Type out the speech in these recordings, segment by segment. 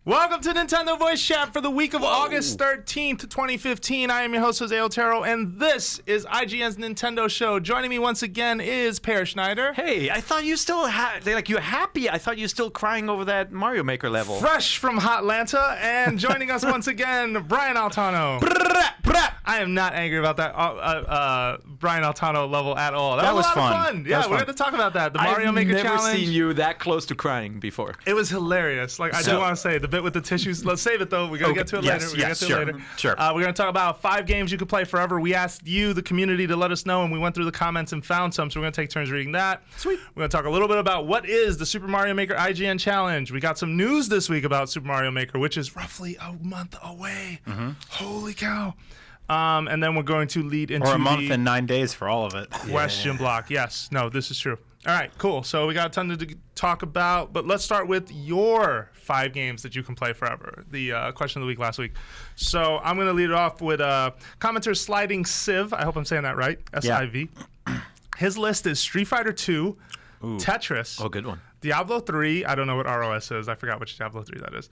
Welcome to Nintendo Voice Chat for the week of August 13th, 2015. I am your host, Jose Otero, and this is IGN's Nintendo Show. Joining me once again is Per Schneider. Hey, I thought you still you're happy. I thought you were still crying over that Mario Maker level. Fresh from Hotlanta, and joining us once again, Brian Altano. I am not angry about that Brian Altano level at all. That was a lot of fun. Yeah, we're going to talk about that. The Mario Maker Challenge. I've never seen you that close to crying before. It was hilarious. Like, I do want to say, the bit with the tissues, let's save it though. We're going to get to it later. Sure. We're going to talk about 5 games you could play forever. We asked you, the community, to let us know, and we went through the comments and found some, so we're going to take turns reading that. Sweet. We're going to talk a little bit about what is the Super Mario Maker IGN Challenge. We got some news this week about Super Mario Maker, which is roughly a month away. Holy cow. And then we're going to lead into a month and 9 days for all of it. Question block. Yes. No, this is true. All right, cool. So we got a ton to talk about, but let's start with your 5 games that you can play forever. The question of the week last week. So I'm going to lead it off with commenter Sliding Civ. I hope I'm saying that right. S-I-V. His list is Street Fighter 2, Tetris. Oh, good one. Diablo 3, I don't know what ROS is. I forgot which Diablo 3 that is.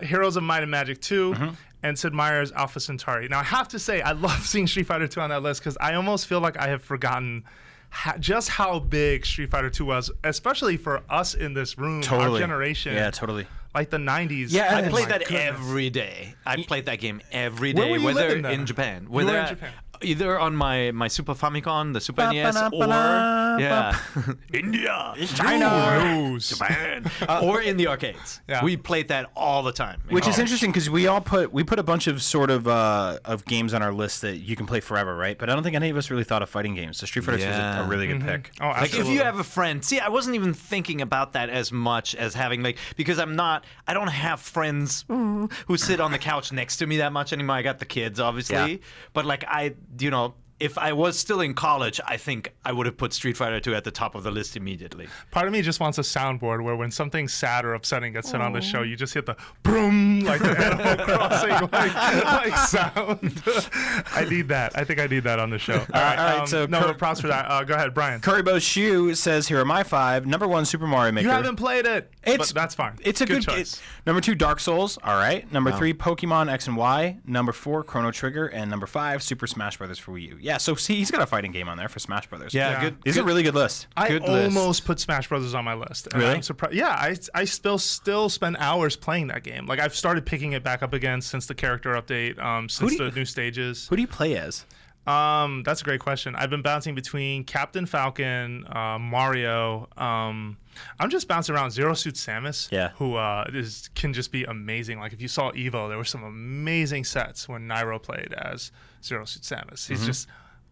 Heroes of Might and Magic 2, and Sid Meier's Alpha Centauri. Now, I have to say, I love seeing Street Fighter 2 on that list because I almost feel like I have forgotten just how big Street Fighter 2 was, especially for us in this room, our generation. Yeah, totally. Like the 90s. Yeah, I played that every day. I played that game every day, Where were you whether living then? in Japan. You were in Japan. Either on my Super Famicom, the Super NES, or India, China, Japan, or in the arcades. Yeah. We played that all the time. Which is interesting because we put a bunch of sort of games on our list that you can play forever, right? But I don't think any of us really thought of fighting games. So Street Fighter 2 is a really good pick. Oh, like absolutely. if you have a friend, see, I wasn't even thinking about that as much as having because I don't have friends who sit on the couch next to me that much anymore. I got the kids, obviously, but if I was still in college, I think I would have put Street Fighter 2 at the top of the list immediately. Part of me just wants a soundboard where when something sad or upsetting gets said on the show, you just hit the boom, like the Animal Crossing like sound. I need that. I think I need that on the show. All right. So props for that. Go ahead, Brian. Currybo Shoe says, here are my 5. Number 1, Super Mario Maker. You haven't played it. But that's fine. It's a good choice. Number 2, Dark Souls. All right. Number 3, Pokemon X and Y. Number 4, Chrono Trigger. And number 5, Super Smash Brothers for Wii U. Yeah, so see, he's got a fighting game on there for Smash Brothers. Yeah. Good. It's a really good list. I almost put Smash Brothers on my list. And really? I'm surprised. Yeah, I still spend hours playing that game. Like, I've started picking it back up again since the character update, since the new stages. Who do you play as? That's a great question. I've been bouncing between Captain Falcon, Mario. I'm just bouncing around Zero Suit Samus, who can just be amazing. Like, if you saw Evo, there were some amazing sets when Nairo played as Zero Suit Samus. He's just,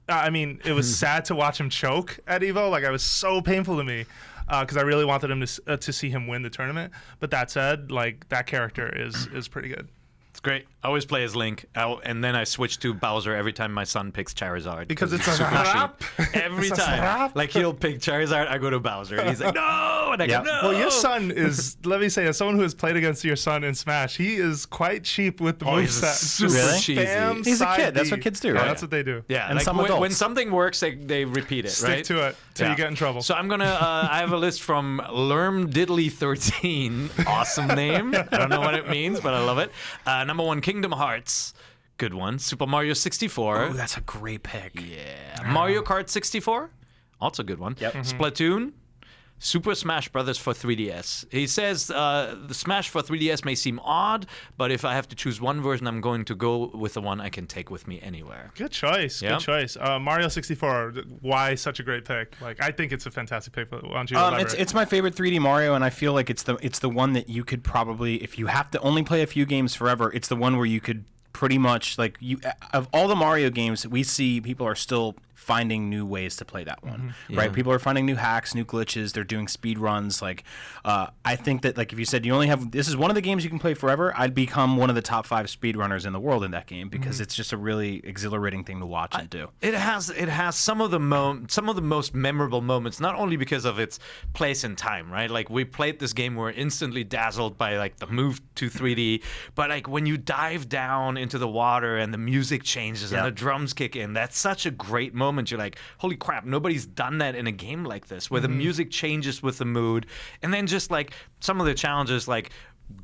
it was sad to watch him choke at Evo. Like, it was so painful to me because I really wanted him to see him win the tournament. But that said, like, that character is pretty good. It's great. I always play as Link, and then I switch to Bowser every time my son picks Charizard. Because it's a rap. Every time. Like, he'll pick Charizard, I go to Bowser. And he's like, no! And I go, no! Well, your son is, let me say, as someone who has played against your son in Smash, he is quite cheap with the moveset. Super cheesy. He's a kid. That's what kids do, right? That's what they do. Yeah, and like when something works, they repeat it, Stick to it till you get in trouble. So I'm going to, I have a list from Lerm13. Awesome name. I don't know what it means, but I love it. Number 1, Kingdom Hearts. Good one. Super Mario 64. Oh, that's a great pick. Yeah. Mario Kart 64. Also a good one. Yep. Splatoon. Super Smash Brothers for 3DS. He says the Smash for 3DS may seem odd, but if I have to choose one version, I'm going to go with the one I can take with me anywhere. Good choice. Yeah. Good choice. Mario 64. Why such a great pick? Like, I think it's a fantastic pick. Why don't you elaborate? It's my favorite 3D Mario, and I feel like it's the one that you could probably, if you have to only play a few games forever, it's the one where you could pretty much, like, of all the Mario games we see, people are still finding new ways to play that one, right? People are finding new hacks, new glitches. They're doing speed runs. Like, I think that, like, if you said you only have, this is one of the games you can play forever, I'd become one of the top 5 speed runners in the world in that game because it's just a really exhilarating thing to watch and do. It has some of the most memorable moments, not only because of its place in time, right? Like, we played this game, we were instantly dazzled by, like, the move to 3D, but, like, when you dive down into the water and the music changes and the drums kick in, that's such a great moment. You're like, holy crap, nobody's done that in a game like this, where the music changes with the mood. And then just, like, some of the challenges, like,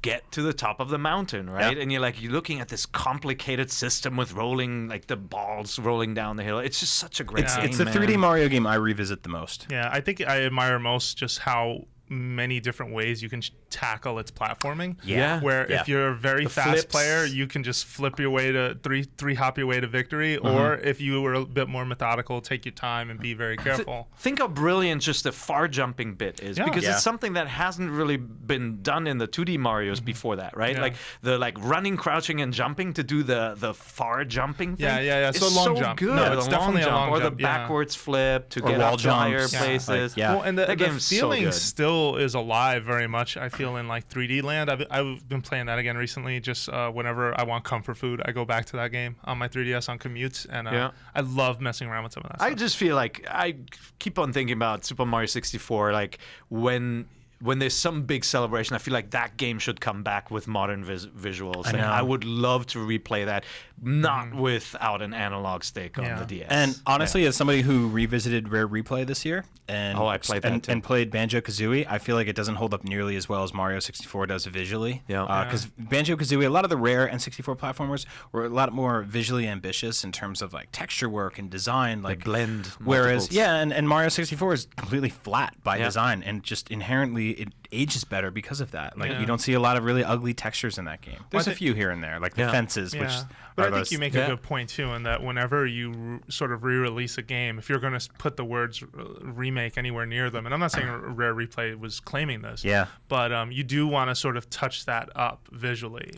get to the top of the mountain, right? And you're looking at this complicated system with rolling, like the balls rolling down the hill. It's just such a great game. It's the 3D Mario game I revisit the most. Yeah, I think I admire most just how many different ways you can tackle its platforming. Where if you're a very fast player, you can just flip your way to three hop your way to victory, or if you were a bit more methodical, take your time and be very careful. Think how brilliant just the far jumping bit is, because it's something that hasn't really been done in the 2D Marios before that, right? Like the running, crouching, and jumping to do the far jumping thing. Yeah. So long jump. Good. No, it's definitely a long jump. Or jump. the backwards flip to get up to higher places. Well, and the feeling so still is alive very much. I feel in like 3D Land. I've been playing that again recently. Just whenever I want comfort food, I go back to that game on my 3DS on commutes, and I love messing around with some of that stuff. I just feel like I keep on thinking about Super Mario 64. Like when there's some big celebration, I feel like that game should come back with modern visuals. And I would love to replay that, not without an analog stick on the DS. And honestly, as somebody who revisited Rare Replay this year and I played that too. And played Banjo-Kazooie, I feel like it doesn't hold up nearly as well as Mario 64 does visually. Because Banjo-Kazooie, a lot of the Rare and 64 platformers were a lot more visually ambitious in terms of like texture work and design, like blend. Whereas and Mario 64 is completely flat by design, and just inherently it ages better because of that. Like you don't see a lot of really ugly textures in that game. There's a few here and there, like the fences, which. But I think you make a good point too, in that whenever you sort of re-release a game, if you're going to put the words remake anywhere near them, and I'm not saying Rare Replay was claiming this, but you do want to sort of touch that up visually.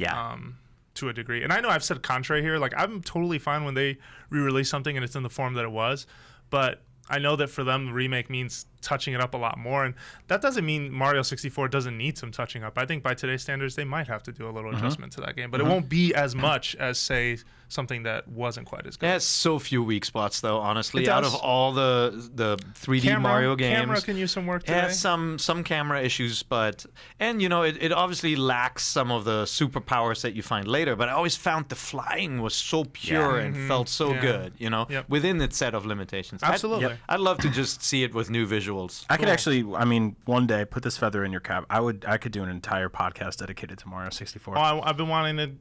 To a degree. And I know I've said contrary here. Like, I'm totally fine when they re-release something and it's in the form that it was, but I know that for them, the remake means touching it up a lot more, and that doesn't mean Mario 64 doesn't need some touching up. I think by today's standards, they might have to do a little adjustment to that game, but it won't be as much as, say, something that wasn't quite as good. It has so few weak spots, though, honestly. Out of all the 3D Mario games, camera can use some work today. It has some camera issues, but it obviously lacks some of the superpowers that you find later, but I always found the flying was so pure and felt so good, within its set of limitations. Absolutely. I'd love to just see it with new visuals. I could actually, one day, put this feather in your cap. I could do an entire podcast dedicated to Mario 64. I've been wanting to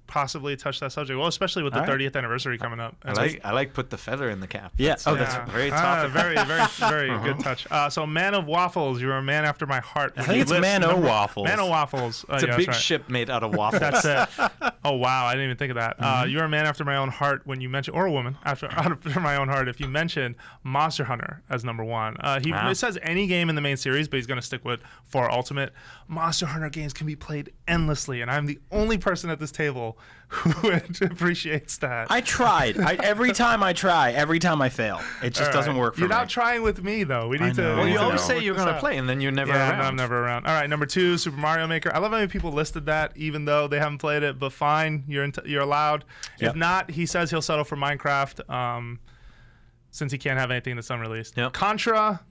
possibly touch that subject. Well, especially with the 30th anniversary coming up. I like put the feather in the cap. That's very topical. Very good touch. So Man of Waffles, you're a man after my heart. I think it's Man-O-Waffles. Man-O-Waffles. It's a big ship made out of waffles. That's it. Oh, wow. I didn't even think of that. You're a man after my own heart when you mention, or a woman after my own heart, if you mention Monster Hunter as number one. It says any game in the main series, but he's going to stick with 4 Ultimate. Monster Hunter games can be played endlessly, and I'm the only person at this table who appreciates that. I tried. Every time I fail. It just doesn't work for me. You're not trying with me, though. We need to. Well, you always say you're going to play, and then you're never around. No, I'm never around. All right, number 2, Super Mario Maker. I love how many people listed that, even though they haven't played it. But fine, you're allowed. If not, he says he'll settle for Minecraft, since he can't have anything that's unreleased. Contra.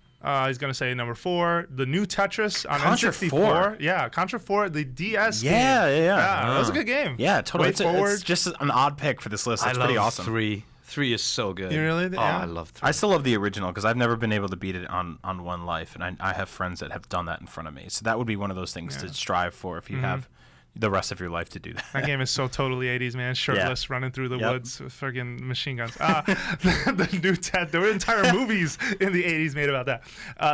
He's going to say number 4. The new Tetris on N64. 4? Yeah, Contra 4, the DS game. Yeah. That was a good game. Yeah, totally. It's just an odd pick for this list. It's pretty awesome. 3. 3 is so good. You really? I love 3. I still love the original because I've never been able to beat it on One Life, and I have friends that have done that in front of me. So that would be one of those things to strive for if you have the rest of your life to do that. That game is so totally 80s, man. Shirtless, running through the woods with friggin' machine guns. There were entire movies in the 80s made about that.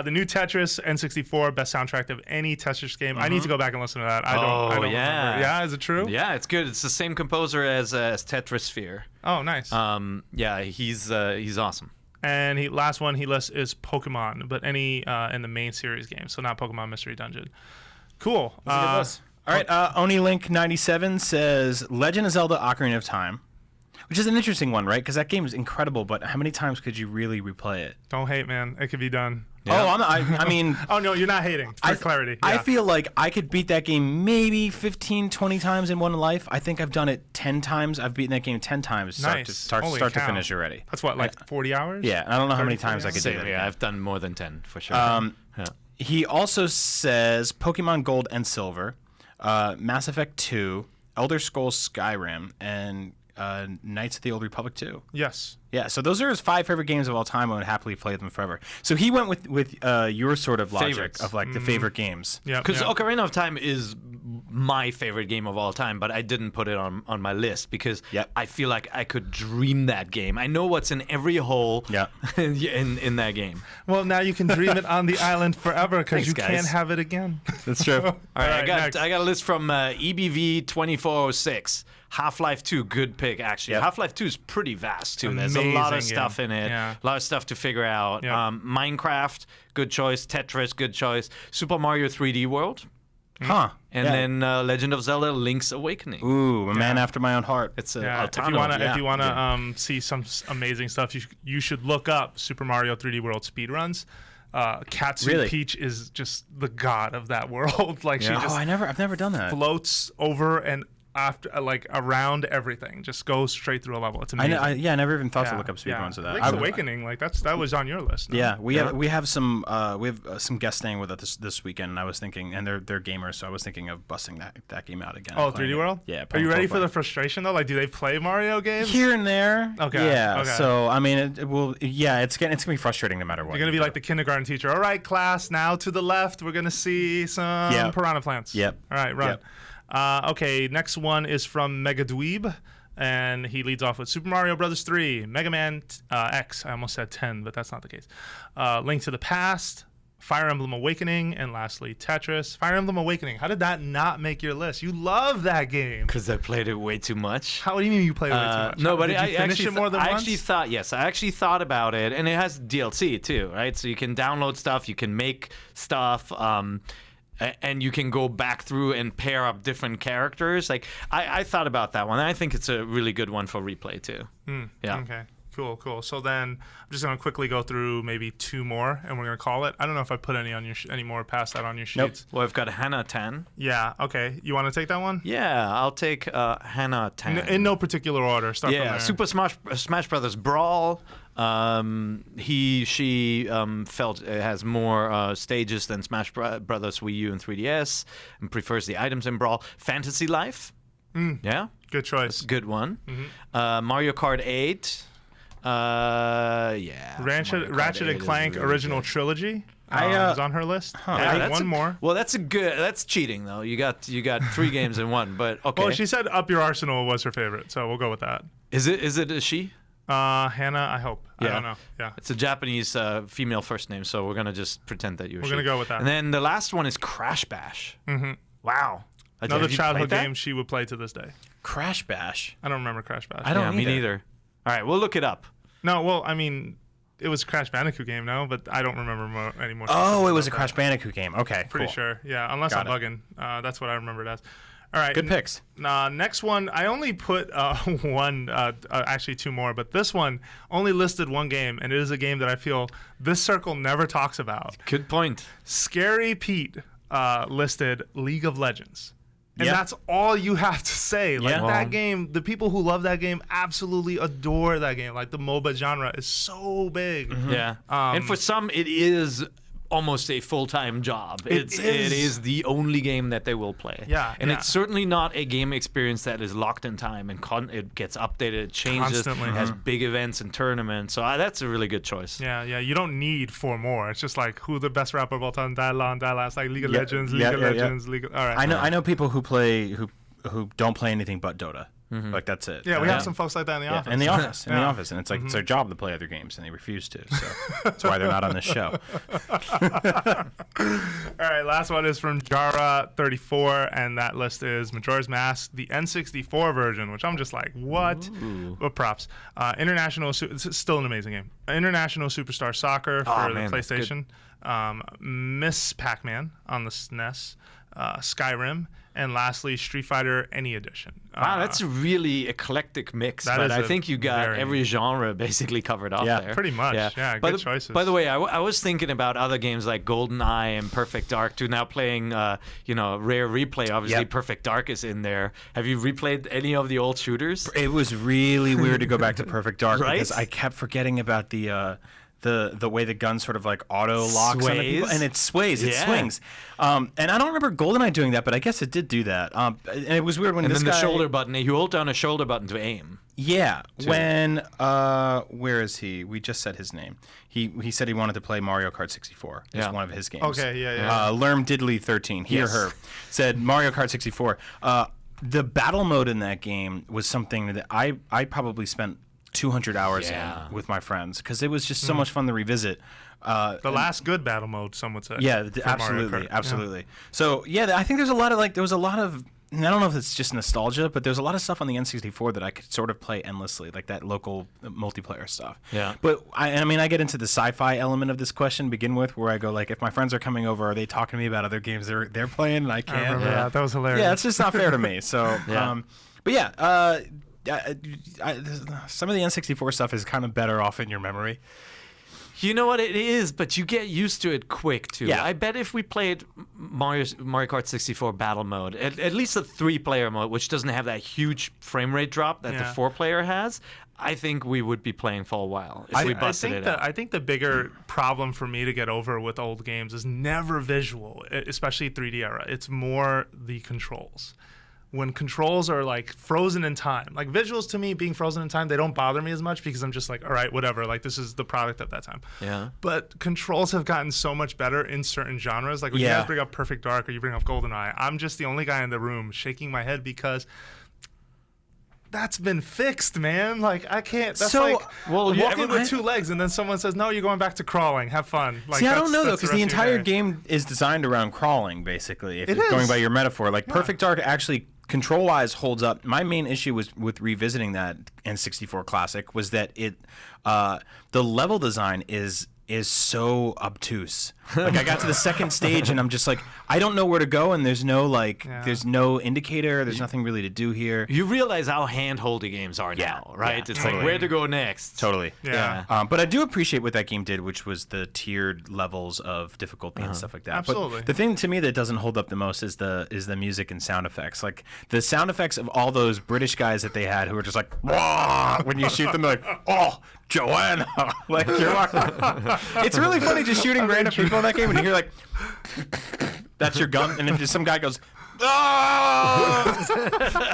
The new Tetris N64, best soundtrack of any Tetris game. I need to go back and listen to that. I don't remember. Yeah, is it true? Yeah, it's good. It's the same composer as Tetrisphere. Oh, nice. He's awesome. And last one he lists is Pokemon, but any in the main series game, so not Pokemon Mystery Dungeon. Cool. All right, OniLink97 says Legend of Zelda Ocarina of Time, which is an interesting one, right? Because that game is incredible, but how many times could you really replay it? Don't hate, man. It could be done. Yeah. Oh, I mean... Oh, no, you're not hating. For clarity. I feel like I could beat that game maybe 15, 20 times in one life. I think I've done it 10 times. I've beaten that game 10 times start to finish already. That's what, like 40 hours? Yeah, I don't know how many times I could do it. Yeah, I've done more than 10, for sure. He also says Pokemon Gold and Silver, Mass Effect 2, Elder Scrolls Skyrim, and Knights of the Old Republic 2. Yes. Yeah, so those are his 5 favorite games of all time. I would happily play them forever. So he went with your sort of logic of like the favorite games. Yeah. Because Ocarina of Time is my favorite game of all time, but I didn't put it on my list because Yep. I feel like I could dream that game. I know what's in every hole in that game. Well, now you can dream it on the island forever because you guys. can't have it again. That's true. All right, next. I got a list from EBV 2406. Half-Life 2, good pick actually. Yep. Half-Life 2 is pretty vast too. There's a lot of Amazing stuff game. in it. Yeah. A lot of stuff to figure out. Yep. Minecraft, good choice. Tetris, good choice. Super Mario 3D World. Huh. And then Legend of Zelda: Link's Awakening. Ooh, a man after my own heart. It's a If you wanna see some amazing stuff, you should look up Super Mario 3D World speedruns. Katsu Peach is just the god of that world. Like she just I've never done that. floats over and after around everything, just goes straight through a level. It's amazing. I never even thought to look up speedruns of that. Link's Awakening, that was on your list. No? Yeah, we have some guests staying with us this weekend, and I was thinking, and they're gamers, so I was thinking of busting that game out again. Oh, 3D World? Yeah. Are you ready for the frustration though? Like, do they play Mario games? Here and there. Okay. Yeah. Okay. So I mean, it will. Yeah, it's gonna be frustrating no matter what. You're gonna be like the kindergarten teacher. All right, class. Now to the left, we're gonna see some piranha plants. Yep. All right, run. Yep. Okay, next one is from Mega Dweeb, and he leads off with Super Mario Brothers 3, Mega Man X. I almost said 10, but that's not the case. Link to the Past, Fire Emblem Awakening, and lastly Tetris. Fire Emblem Awakening. How did that not make your list? You love that game. Because I played it way too much. How do you mean you played it way too much? No, but did you finish it more than I once? actually thought about it, and it has DLC too, right? So you can download stuff, you can make stuff. And you can go back through and pair up different characters. Like I thought about that one. I think it's a really good one for replay too. Yeah. Okay. Cool. So then I'm just gonna quickly go through maybe two more, and we're gonna call it. I don't know if I put any on your any more past that on your sheets. Well, I've got Hannah 10. Yeah. Okay. You want to take that one? Yeah, I'll take Hannah 10. In no particular order. Start from there. Super Smash Brothers Brawl. She felt it has more stages than Smash Brothers Wii U and 3DS, and prefers the items in Brawl. Fantasy Life. Yeah. Good choice. Good one. Mario Kart 8. Ratchet and Clank original trilogy. Was on her list. Yeah, one more. Well, that's cheating though. You got 3 games in one, but okay. Well, she said Up Your Arsenal was her favorite, so we'll go with that. Is it a she? Hannah, I hope. Yeah. I don't know. Yeah. It's a Japanese female first name, so we're gonna just pretend that you're. We're gonna go with that. And then the last one is Crash Bash. Wow. Another childhood game she would play to this day. Crash Bash. I don't remember Crash Bash. I don't me neither. All right, we'll look it up. No, well, I mean, it was a Crash Bandicoot game, no? But I don't remember anymore. Oh, it was a Crash Bandicoot game. Okay, Pretty cool. sure. Yeah, unless I'm bugging. That's what I remember it as. All right. Good picks. Next one, I only put one, actually two more, but this one only listed one game, and it is a game that I feel this circle never talks about. Good point. Scary Pete listed League of Legends. And that's all you have to say. Like that game, the people who love that game absolutely adore that game. Like the MOBA genre is so big. Yeah. And for some, it is almost a full-time job. It is the only game that they will play. Yeah. And it's certainly not a game experience that is locked in time and it gets updated, it changes, Constantly. It has big events and tournaments. So that's a really good choice. Yeah. You don't need 4 more. It's just like who the best rapper of all time, Dylon. It's like League of Legends, League of Legends, League of... All right. I know people who play who don't play anything but Dota. Like that's it. Yeah, we have some folks like that in the office. In the office, and it's like it's their job to play other games, and they refuse to. So that's why they're not on this show. All right, last one is from Jara34, and that list is Majora's Mask, the N64 version, which I'm just like, what? But props. It's still an amazing game. International Superstar Soccer for the PlayStation. Miss Pac-Man on the SNES. Skyrim, and lastly Street Fighter Any Edition. Wow, that's a really eclectic mix, but I think you got every genre basically covered up there. Pretty much. Yeah, good choices. By the way, I was thinking about other games like GoldenEye and Perfect Dark too. Now playing, Rare Replay. Obviously, Perfect Dark is in there. Have you replayed any of the old shooters? It was really weird to go back to Perfect Dark right? because I kept forgetting about the the way the gun sort of like auto locks on people, and it sways, it Yeah. swings. And I don't remember GoldenEye doing that, but I guess it did do that. And it was weird when And this then the guy, shoulder button, you hold down a shoulder button to aim. Yeah, when where is he? We just said his name. He said he wanted to play Mario Kart 64. It's one of his games. Okay, yeah. Lerm Diddley 13, he or her, said Mario Kart 64. The battle mode in that game was something that I probably spent 200 hours in with my friends because it was just so much fun to revisit. The last good battle mode, some would say. Yeah, absolutely. Yeah. So yeah, I think there was a lot of. And I don't know if it's just nostalgia, but there's a lot of stuff on the N64 that I could sort of play endlessly, like that local multiplayer stuff. Yeah. But I get into the sci-fi element of this question to begin with, where I go like, if my friends are coming over, are they talking to me about other games they're playing and I can't? I remember that. That was hilarious. Yeah, it's just not fair to me. So, but yeah, some of the N64 stuff is kind of better off in your memory. You know what it is, but you get used to it quick too. Yeah. I bet if we played Mario Kart 64 battle mode, at least the 3-player mode, which doesn't have that huge frame rate drop that the 4-player has, I think we would be playing for a while if we busted it out. I think the bigger problem for me to get over with old games is never visual, especially 3D era. It's more the controls. When controls are like frozen in time, like visuals to me being frozen in time, they don't bother me as much because I'm just like, all right, whatever. Like this is the product of that time. Yeah. But controls have gotten so much better in certain genres. Like when you guys bring up Perfect Dark or you bring up GoldenEye, I'm just the only guy in the room shaking my head because that's been fixed, man. Like I can't. That's walking with 2 legs, and then someone says, "No, you're going back to crawling. Have fun." Like, see, I don't know though, because the entire game is designed around crawling, basically. If you're going by your metaphor, like Perfect Dark actually control-wise holds up. My main issue was with revisiting that N64 classic was that the level design is so obtuse. Like I got to the second stage and I'm just like, I don't know where to go, and there's no there's no indicator, there's nothing really to do here. You realize how hand-holdy games are now, right? It's like where to go next. Totally. Yeah. But I do appreciate what that game did, which was the tiered levels of difficulty and stuff like that. Absolutely. But the thing to me that doesn't hold up the most is the music and sound effects. Like the sound effects of all those British guys that they had who were just like, "Wah!" when you shoot them, they're like, "Oh, Joanna!" Like you're like, it's really funny just shooting random people in that game and you hear like, that's your gun, and then just some guy goes, "Oh!"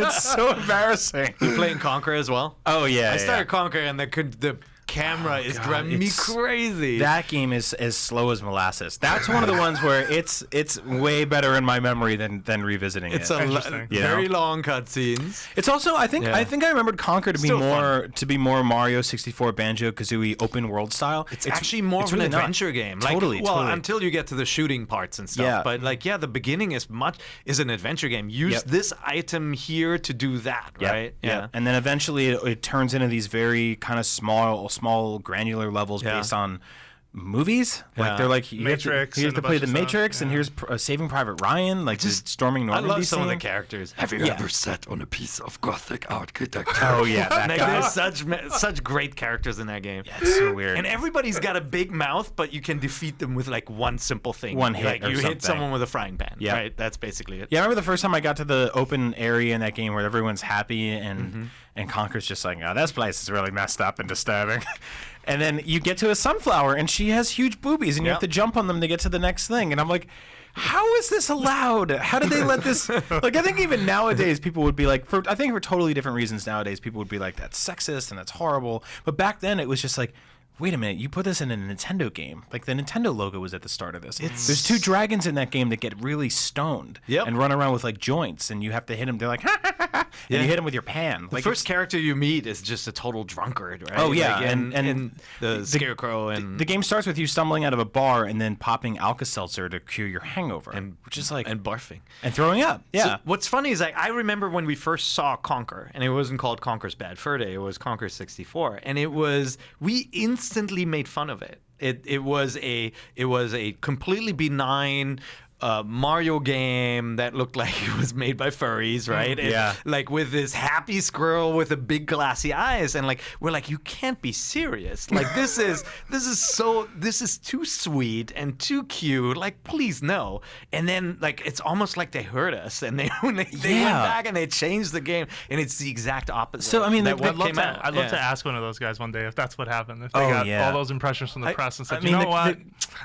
It's so embarrassing. You playing Conquer as well? Oh yeah, I started Conquer, and the camera is driving me crazy. That game is as slow as molasses. That's one of the ones where it's way better in my memory than revisiting it's it. Very long cutscenes. It's also I think I remembered Conquer to be more Mario 64 Banjo-Kazooie open world style. It's actually more of an adventure game. Like, Totally. Until you get to the shooting parts and stuff. Yeah. But the beginning is an adventure game. Use this item here to do that, right? Yeah. And then eventually it turns into these very kind of small granular levels based on movies. Like they're like Matrix. You have to play the Matrix, and here's Saving Private Ryan, like just storming Normandy. I love some of the scene. characters. Have you ever sat on a piece of Gothic architecture? Oh yeah, that guy. There's such great characters in that game. Yeah, it's so weird. And everybody's got a big mouth, but you can defeat them with like one simple thing. One hit like or you hit something. someone with a frying pan. Yeah. Right. That's basically it. Yeah, I remember the first time I got to the open area in that game where everyone's happy and Conker's just like, oh, this place is really messed up and disturbing. And then you get to a sunflower and she has huge boobies and you have to jump on them to get to the next thing. And I'm like, how is this allowed? How did they let this? Like, I think even nowadays people would be like, for totally different reasons nowadays, people would be like, that's sexist and that's horrible. But back then it was just like, wait a minute, you put this in a Nintendo game. Like, the Nintendo logo was at the start of this. There's 2 dragons in that game that get really stoned and run around with, like, joints, and you have to hit them. They're like, ha, ha, ha, ha, and you hit them with your pan. The first character you meet is just a total drunkard, right? Oh, yeah. Like, and the Scarecrow. And the game starts with you stumbling out of a bar and then popping Alka-Seltzer to cure your hangover. Which is like... And barfing. And throwing up, yeah. So what's funny is, like, I remember when we first saw Conker, and it wasn't called Conker's Bad Fur Day, it was Conker 64, and we instantly made fun of it. It was a completely benign Mario game that looked like it was made by furries, right? And, like with this happy squirrel with a big glassy eyes, and like we're like, you can't be serious. Like this is too sweet and too cute. Like please no. And then like it's almost like they heard us, and they went back and they changed the game, and it's the exact opposite. So I mean, I'd love to ask one of those guys one day if that's what happened. If they got all those impressions from the press and said, you know what,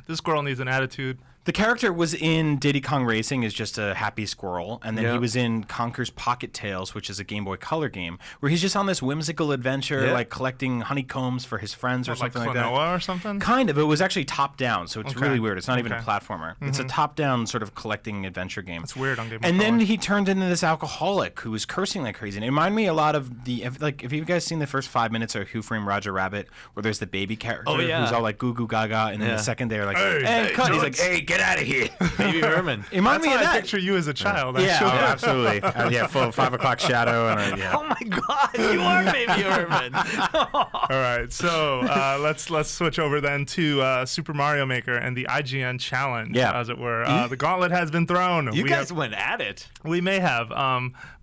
this girl needs an attitude. The character was in Diddy Kong Racing as just a happy squirrel, and then he was in Conker's Pocket Tales, which is a Game Boy Color game, where he's just on this whimsical adventure, like collecting honeycombs for his friends or something like that. Or something? Kind of. It was actually top down, so it's really weird. It's not even a platformer. It's a top down sort of collecting adventure game. It's weird on Game Boy And Color. then he turned into this alcoholic who was cursing like crazy. And it reminded me a lot of if you guys seen the first 5 minutes of Who Framed Roger Rabbit, where there's the baby character who's all like goo goo gaga, and then the second they're like, hey, cut. He's like, hey, get out of here. Baby Herman. It reminded me of that. I picture you as a child. Absolutely. Full 5 o'clock shadow. And, Oh my God, you are Baby Herman. All right, so let's switch over then to Super Mario Maker and the IGN challenge, as it were. The gauntlet has been thrown. You guys went at it. We may have,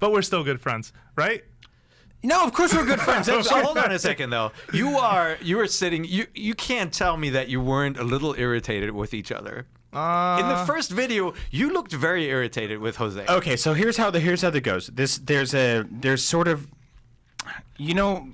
but we're still good friends, right? No, of course we're good friends. So hold on a second though. You were sitting. You can't tell me that you weren't a little irritated with each other. In the first video, you looked very irritated with Jose. Okay, so here's how that goes. There's sort of, you know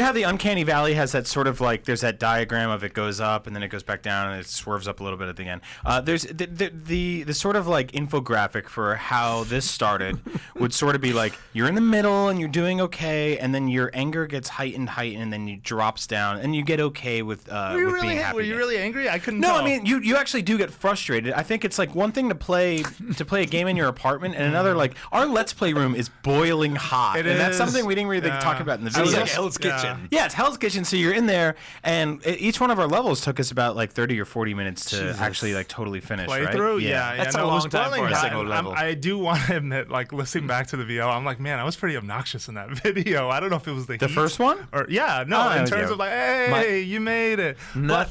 how the Uncanny Valley has that sort of like, there's that diagram of it goes up and then it goes back down and it swerves up a little bit at the end. There's the sort of like infographic for how this started would sort of be like, you're in the middle and you're doing okay, and then your anger gets heightened, and then you drops down and you get okay with being happy. Were you really angry? I couldn't No, tell. I mean, you actually do get frustrated. I think it's like one thing to play a game in your apartment, and another, like, our Let's Play room is boiling hot. And that's something we didn't really talk about in the video. It's like Hell's Kitchen. Yeah, it's Hell's Kitchen. So you're in there, and each one of our levels took us about like 30 or 40 minutes to actually like totally finish. Playthrough, right? yeah. That's a long time for a single level. I do want to admit, like, listening back to the VO, I'm like, man, I was pretty obnoxious in that video. I don't know if it was the heat. first one, or in terms of like, hey, you made it. But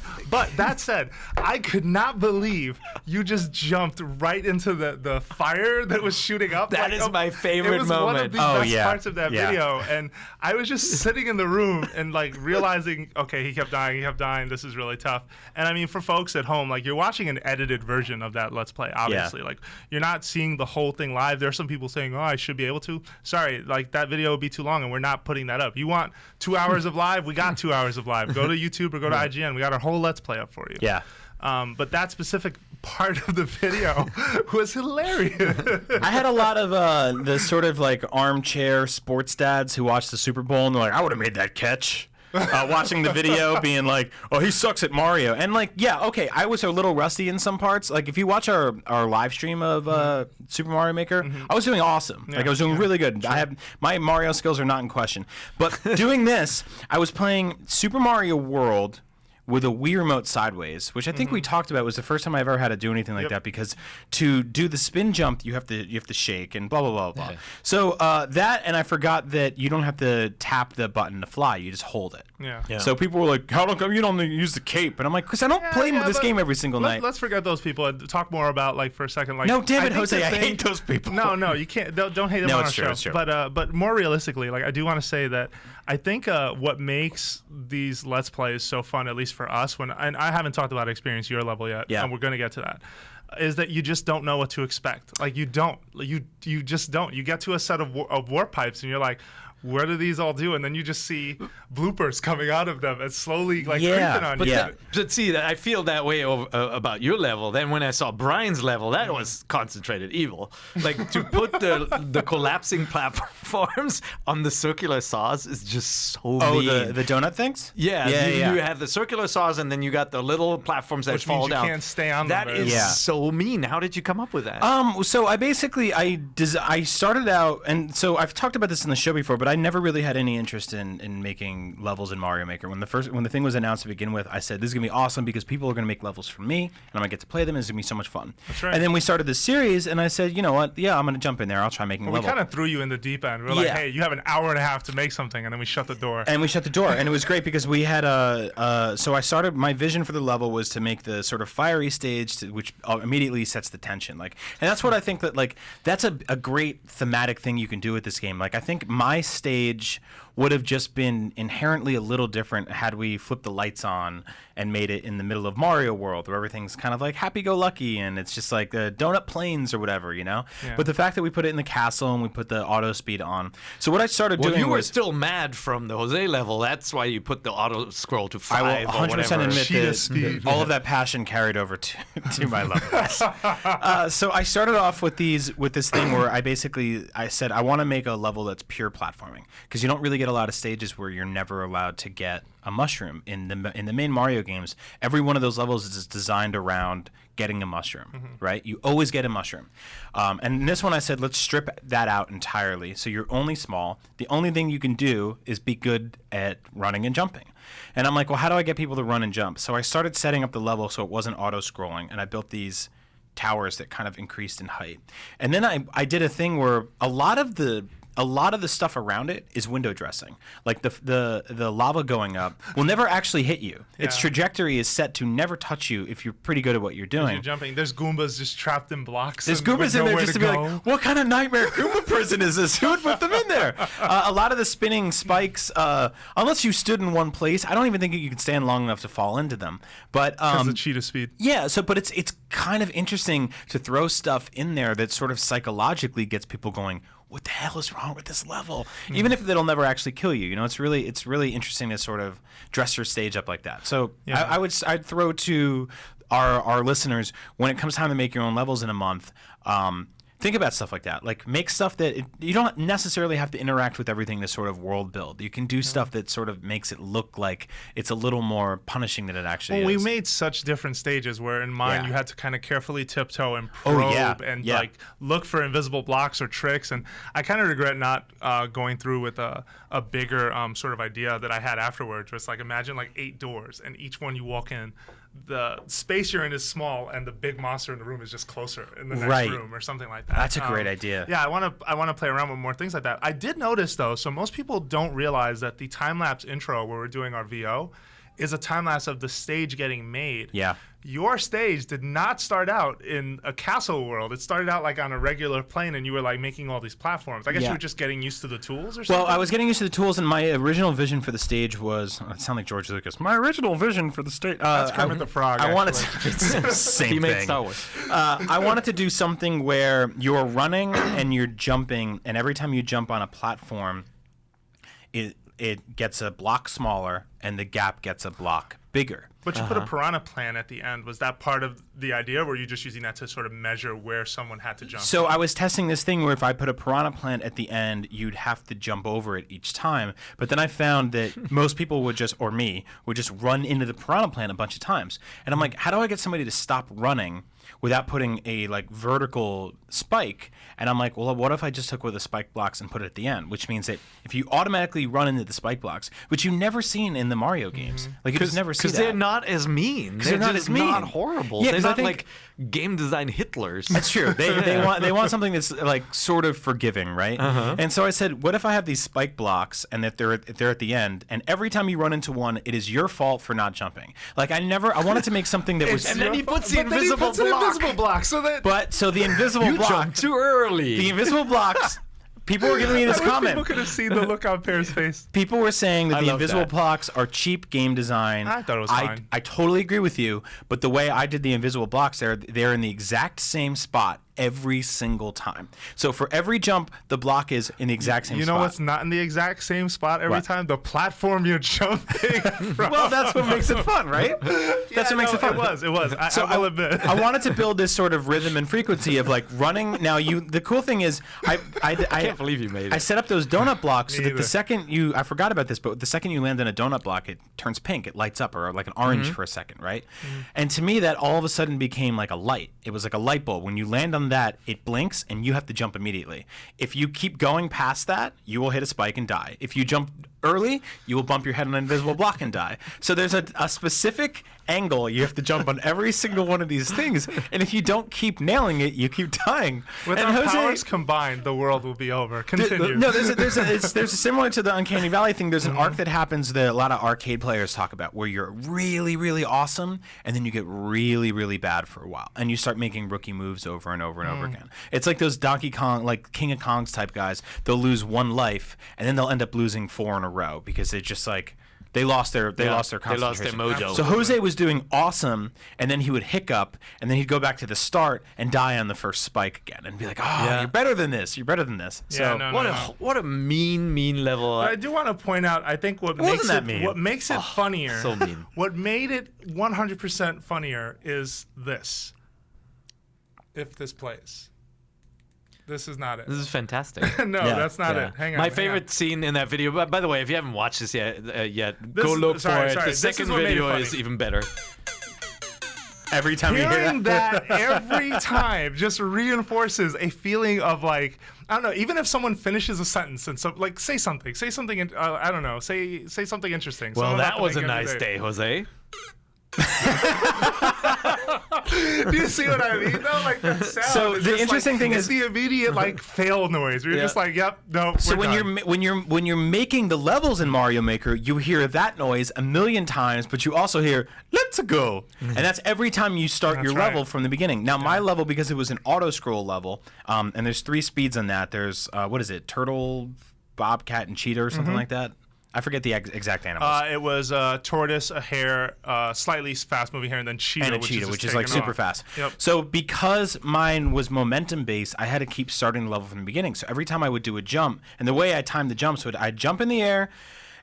that said, I could not believe you just jumped right into the fire that was shooting up. That is my favorite It was moment. one of the best parts of that video, and I was just sitting in the room and like realizing, okay, he kept dying. This is really tough. And I mean, for folks at home, like, you're watching an edited version of that Let's Play, obviously. Like, you're not seeing the whole thing live. There are some people saying, oh, I should be able to. Sorry, like, that video would be too long, and we're not putting that up. You want 2 hours of live? We got 2 hours of live. Go to YouTube or go to IGN. We got our whole Let's Play up for you. Yeah. But that specific part of the video was hilarious. I had a lot of the sort of like armchair sports dads who watch the Super Bowl, and they're like, I would have made that catch. Watching the video, being like, oh, he sucks at Mario. And like, yeah, okay, I was a little rusty in some parts. Like, if you watch our live stream of Super Mario Maker, I was doing awesome. Like, I was doing really good. Sure. My Mario skills are not in question. But doing this, I was playing Super Mario World with a Wii remote sideways, which I think we talked about was the first time I ever had to do anything like that, because to do the spin jump you have to shake and blah blah blah blah. So that, and I forgot that you don't have to tap the button to fly, you just hold it. Yeah. So people were like, how come you don't use the cape? And I'm like, because I don't play this game every single night. Let's forget those people and talk more about, like, for a second, like, no, damn it, Jose, I hate those people. No, you can't. Don't hate them on our show. It's true. But more realistically, like, I do want to say that I think what makes these Let's Plays so fun, at least for us, and I haven't talked about experience your level yet, and we're going to get to that, is that you just don't know what to expect. Like, you just don't. You get to a set of warp pipes, and you're like, what do these all do? And then you just see bloopers coming out of them and slowly, like, creeping on you. But see, I feel that way about your level. Then when I saw Brian's level, that was concentrated evil. Like, to put the collapsing platforms on the circular saws is just so mean. Oh, the donut things? Yeah. You have the circular saws, and then you got the little platforms that fall down. You can't stay on them. That is so mean. How did you come up with that? So I basically I started out, and so I've talked about this in the show before, but I never really had any interest in making levels in Mario Maker. When the thing was announced to begin with, I said this is gonna be awesome because people are gonna make levels for me, and I'm gonna get to play them. And it's gonna be so much fun. That's right. And then we started this series, and I said, you know what? Yeah, I'm gonna jump in there. I'll try making a level. We kind of threw you in the deep end. We were like, hey, you have an hour and a half to make something, and then we shut the door. And we shut the door, and it was great because we had so I started. My vision for the level was to make the sort of fiery stage, which immediately sets the tension. Like, and that's what I think that like that's a great thematic thing you can do with this game. Like, I think my stage would have just been inherently a little different had we flipped the lights on and made it in the middle of Mario World, where everything's kind of like happy-go-lucky and it's just like the donut plains or whatever, you know? Yeah. But the fact that we put it in the castle and we put the auto speed on. So what I started doing you were still mad from the Jose level. That's why you put the auto scroll to 5 I will 100% or whatever. admit that all of that passion carried over to my level. So I started off with this thing where I said I want to make a level that's pure platforming, because you don't really get a lot of stages where you're never allowed to get a mushroom. In the main Mario games, every one of those levels is designed around getting a mushroom, right? You always get a mushroom. And in this one I said, let's strip that out entirely. So you're only small. The only thing you can do is be good at running and jumping. And I'm like, well, how do I get people to run and jump? So I started setting up the level so it wasn't auto-scrolling, and I built these towers that kind of increased in height. And then I did a thing where a lot of the stuff around it is window dressing. Like the lava going up will never actually hit you. Yeah. Its trajectory is set to never touch you if you're pretty good at what you're doing. You're jumping. There's Goombas just trapped in blocks. There's Goombas in there just to be like, what kind of nightmare Goomba prison is this? Who would put them in there? A lot of the spinning spikes, unless you stood in one place, I don't even think you can stand long enough to fall into them. But because of cheetah speed. Yeah. But it's kind of interesting to throw stuff in there that sort of psychologically gets people going, what the hell is wrong with this level? Even if it'll never actually kill you, you know, it's really interesting to sort of dress your stage up like that. So yeah. I'd throw to our listeners, when it comes time to make your own levels in a month, think about stuff like that. Like, make stuff that you don't necessarily have to interact with everything to sort of world build. You can do stuff that sort of makes it look like it's a little more punishing than it actually is. We made such different stages where in mine you had to kind of carefully tiptoe and probe and like look for invisible blocks or tricks. And I kind of regret not going through with a bigger sort of idea that I had afterwards. Just like, imagine like 8 doors, and each one you walk in, the space you're in is small, and the big monster in the room is just closer in the next room or something like that. That's a great idea. Yeah, I want to play around with more things like that. I did notice though, so most people don't realize that the time lapse intro where we're doing our VO is a time lapse of the stage getting made. Yeah. Your stage did not start out in a castle world. It started out like on a regular plane, and you were like making all these platforms. I guess you were just getting used to the tools or something? Well, I was getting used to the tools, and my original vision for the stage was, I sound like George Lucas, my original vision for the stage. That's Kermit the Frog. I wanted to, same he thing. made Star Wars. I wanted to do something where you're running and you're jumping, and every time you jump on a platform, it gets a block smaller, and the gap gets a block bigger. But you put a piranha plant at the end. Was that part of the idea, or were you just using that to sort of measure where someone had to jump? So I was testing this thing where if I put a piranha plant at the end, you'd have to jump over it each time. But then I found that most people would just run into the piranha plant a bunch of times. And I'm like, how do I get somebody to stop running without putting a like vertical spike? And I'm like, well, what if I just took one of the spike blocks and put it at the end? Which means that if you automatically run into the spike blocks, which you've never seen in the Mario games, like you just never see that. Because they're not as mean. They're not as mean. Not horrible. Yeah, they're not like game design Hitlers. That's true. They want something that's like sort of forgiving, right? And so I said, what if I have these spike blocks and that they're at the end, and every time you run into one, it is your fault for not jumping. Like I wanted to make something that was. And then he puts the invisible block. So the invisible block. You jumped too early. The invisible blocks. People were giving me this comment. People could have seen the look on Pear's face. People were saying that the invisible blocks are cheap game design. I thought it was fine. I totally agree with you, but the way I did the invisible blocks, they're in the exact same spot every single time. So for every jump, the block is in the exact same spot. You know what's not in the exact same spot every time? The platform you're jumping from. Well, that's what makes it fun, right? That's what makes it fun. It was. I will admit. I wanted to build this sort of rhythm and frequency of like running. Now, the cool thing is, I can't believe you made it. I set up those donut blocks so that the second I forgot about this, but the second you land on a donut block, it turns pink. It lights up, or like an orange for a second, right? And to me, that all of a sudden became like a light. It was like a light bulb. When you land on beyond that, it blinks and you have to jump immediately. If you keep going past that, you will hit a spike and die. If you jump early, you will bump your head on an invisible block and die. So there's a specific angle you have to jump on every single one of these things, and if you don't keep nailing it, you keep dying. With and our powers combined, the world will be over. Continue. No, there's a similar to the Uncanny Valley thing. There's an arc that happens that a lot of arcade players talk about, where you're really, really awesome, and then you get really, really bad for a while, and you start making rookie moves over and over and over again. It's like those Donkey Kong, like King of Kongs type guys. They'll lose one life, and then they'll end up losing 4 in a row because they just like they lost their concentration. They lost their mojo. So Jose was doing awesome, and then he would hiccup, and then he'd go back to the start and die on the first spike again, and be like, "Oh, you're better than this. You're better than this." Yeah, So what a mean level. But I do want to point out, I think what makes it funnier, so mean. What made it 100% funnier is this. If this plays. This is not it. This is fantastic. No, that's not it. Hang on. My favorite scene in that video. By the way, if you haven't watched this yet, go look for it. The second video is even better. Every time you hear that every time just reinforces a feeling of like, I don't know, even if someone finishes a sentence and so like say something, I don't know, say something interesting. Well, that was a nice day, Jose. Do you see what I mean though? Like that sound. So the interesting thing is the immediate like fail noise. You're just like, yep, no. So when you're making the levels in Mario Maker, you hear that noise a million times, but you also hear "Let's go," and that's every time you start your level from the beginning. Now my level, because it was an auto scroll level, and there's 3 speeds on that. There's what is it? Turtle, Bobcat, and Cheetah or something like that. I forget the exact animals. It was a tortoise, a hare, slightly fast-moving hare, and then cheetah, and a cheetah, which is like super fast. Yep. So because mine was momentum-based, I had to keep starting the level from the beginning. So every time I would do a jump, and the way I timed the jumps would I'd jump in the air,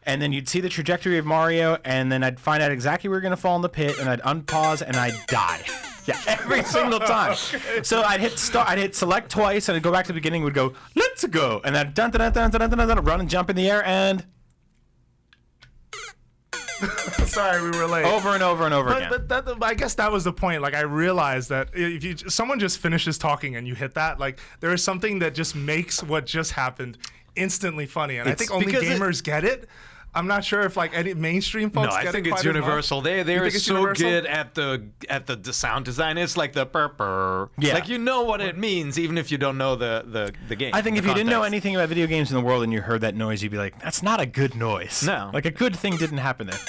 and then you'd see the trajectory of Mario, and then I'd find out exactly where you're going to fall in the pit, and I'd unpause, and I'd die. Yeah, every single time. Okay. So I'd hit select twice, and I'd go back to the beginning, would go, "Let's go," and then run and jump in the air, and... Sorry, we were late. Over and over and over again. But I guess that was the point. Like, I realized that if someone just finishes talking and you hit that, like, there is something that just makes what just happened instantly funny. And I think only gamers get it. I'm not sure if like any mainstream folks. No, I think it's universal. They're so good at the sound design. It's like the purr. Yeah. Like you know what it means, even if you don't know the game. I think if you didn't know anything about video games in the world and you heard that noise, you'd be like, "That's not a good noise." No, like a good thing didn't happen there.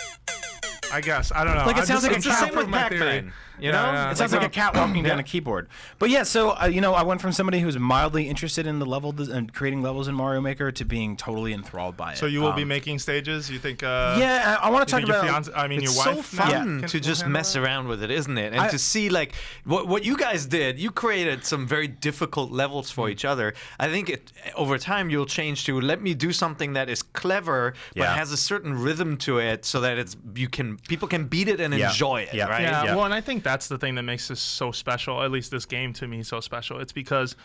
I guess I don't know. Like it sounds like a cat with Pac-Man. You know, it sounds like a cat walking down a keyboard. But yeah, so I went from somebody who was mildly interested in the level and creating levels in Mario Maker to being totally enthralled by it. So you will be making stages. You think? Yeah, I want to talk about. Your wife. So fun to just mess around with it, isn't it? And to see like what you guys did. You created some very difficult levels for each other. I think over time you'll change to let me do something that is clever but has a certain rhythm to it, so that people can beat it and enjoy it. Yeah. Right. Yeah. Well, and I think that's the thing that makes this so special. At least this game to me so special. It's because,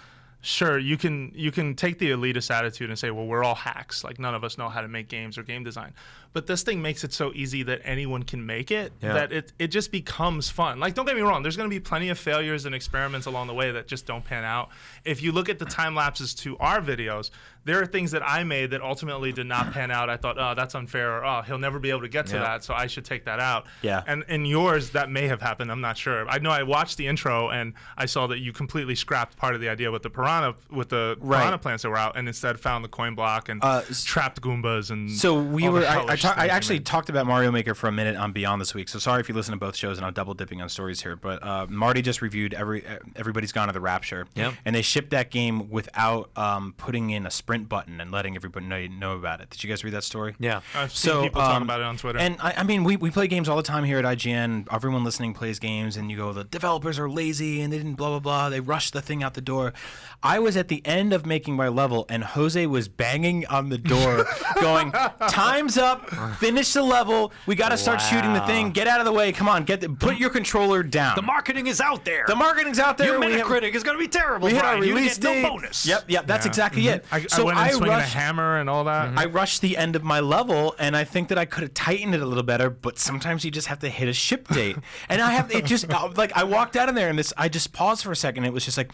sure, you can take the elitist attitude and say, well, we're all hacks. Like none of us know how to make games or game design. But this thing makes it so easy that anyone can make it, that it just becomes fun. Like, don't get me wrong, there's going to be plenty of failures and experiments along the way that just don't pan out. If you look at the time lapses to our videos, there are things that I made that ultimately did not pan out. I thought, oh, that's unfair, or oh, he'll never be able to get to that, so I should take that out. Yeah. And in yours, that may have happened. I'm not sure. I know I watched the intro and I saw that you completely scrapped part of the idea with the piranha plants that were out, and instead found the coin block and trapped Goombas and. So we were. I actually talked about Mario Maker for a minute on Beyond this week. So sorry if you listen to both shows, and I'm double dipping on stories here. But Marty just reviewed Everybody's Gone to the Rapture, and they shipped that game without putting in a sprint button and letting everybody know about it. Did you guys read that story? Yeah, I've seen people talk about it on Twitter. And I mean, we play games all the time here at IGN. Everyone listening plays games, and you go, the developers are lazy and they didn't blah blah blah. They rushed the thing out the door. I was at the end of making my level, and Jose was banging on the door, going, "Time's up. Finish the level. We got to start shooting the thing. Get out of the way. Come on, put your controller down. The marketing is out there. The marketing's out there. Your Metacritic is going to be terrible. We hit our Brian. release date. No bonus. Yep. That's exactly it. I went in swinging a hammer and all that. I rushed the end of my level, and I think that I could have tightened it a little better. But sometimes you just have to hit a ship date, and I walked out of there, and I just paused for a second. And it was just like,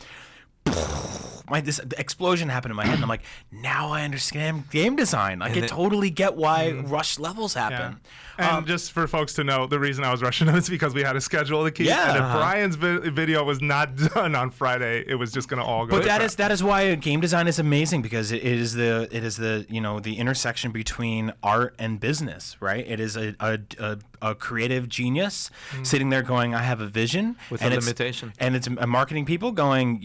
this explosion happened in my head, and I'm like, now I understand game design. Like, I totally get why rushed levels happen. Yeah. And just for folks to know, the reason I was rushing them is because we had a schedule to keep. Yeah. And if Brian's video was not done on Friday, it was just going to all go. But that is why game design is amazing, because it is the the intersection between art and business, right? It is a creative genius sitting there going, I have a vision with a limitation, and it's a marketing people going,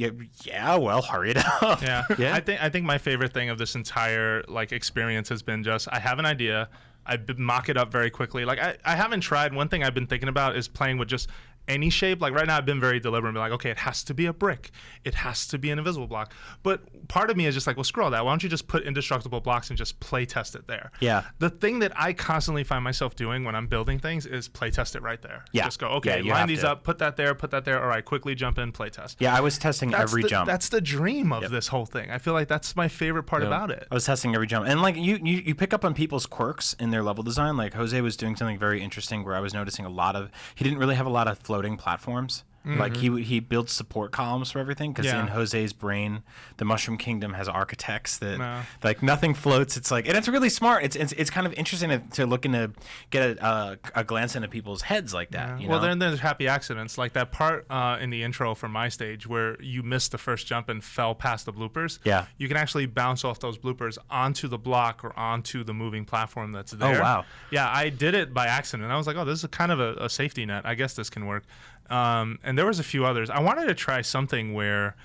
yeah, well, hurry it up. Yeah. I think my favorite thing of this entire experience has been just, I have an idea, I mock it up very quickly. Like I haven't tried. One thing I've been thinking about is playing with just any shape. Like right now I've been very deliberate and be like, okay, it has to be a brick. It has to be an invisible block. But part of me is just like, well, screw all that. Why don't you just put indestructible blocks and just play test it there? Yeah. The thing that I constantly find myself doing when I'm building things is play test it right there. Yeah. Just go, okay, line these up, put that there. All right, quickly jump in, play test. Yeah, I was testing every jump. That's the dream of this whole thing. I feel like that's my favorite part about it. I was testing every jump. And you pick up on people's quirks in their level design. Like Jose was doing something very interesting where I was noticing he didn't really have a lot of floating platforms. Like he builds support columns for everything, because in Jose's brain, the Mushroom Kingdom has architects that like nothing floats. It's like, and it's really smart. It's kind of interesting to look into, get a glance into people's heads like that. Well, then there's happy accidents, like that part in the intro for my stage where you missed the first jump and fell past the bloopers. Yeah, you can actually bounce off those bloopers onto the block or onto the moving platform that's there. Oh wow! Yeah, I did it by accident. I was like, oh, this is kind of a safety net. I guess this can work. And there was a few others. I wanted to try something where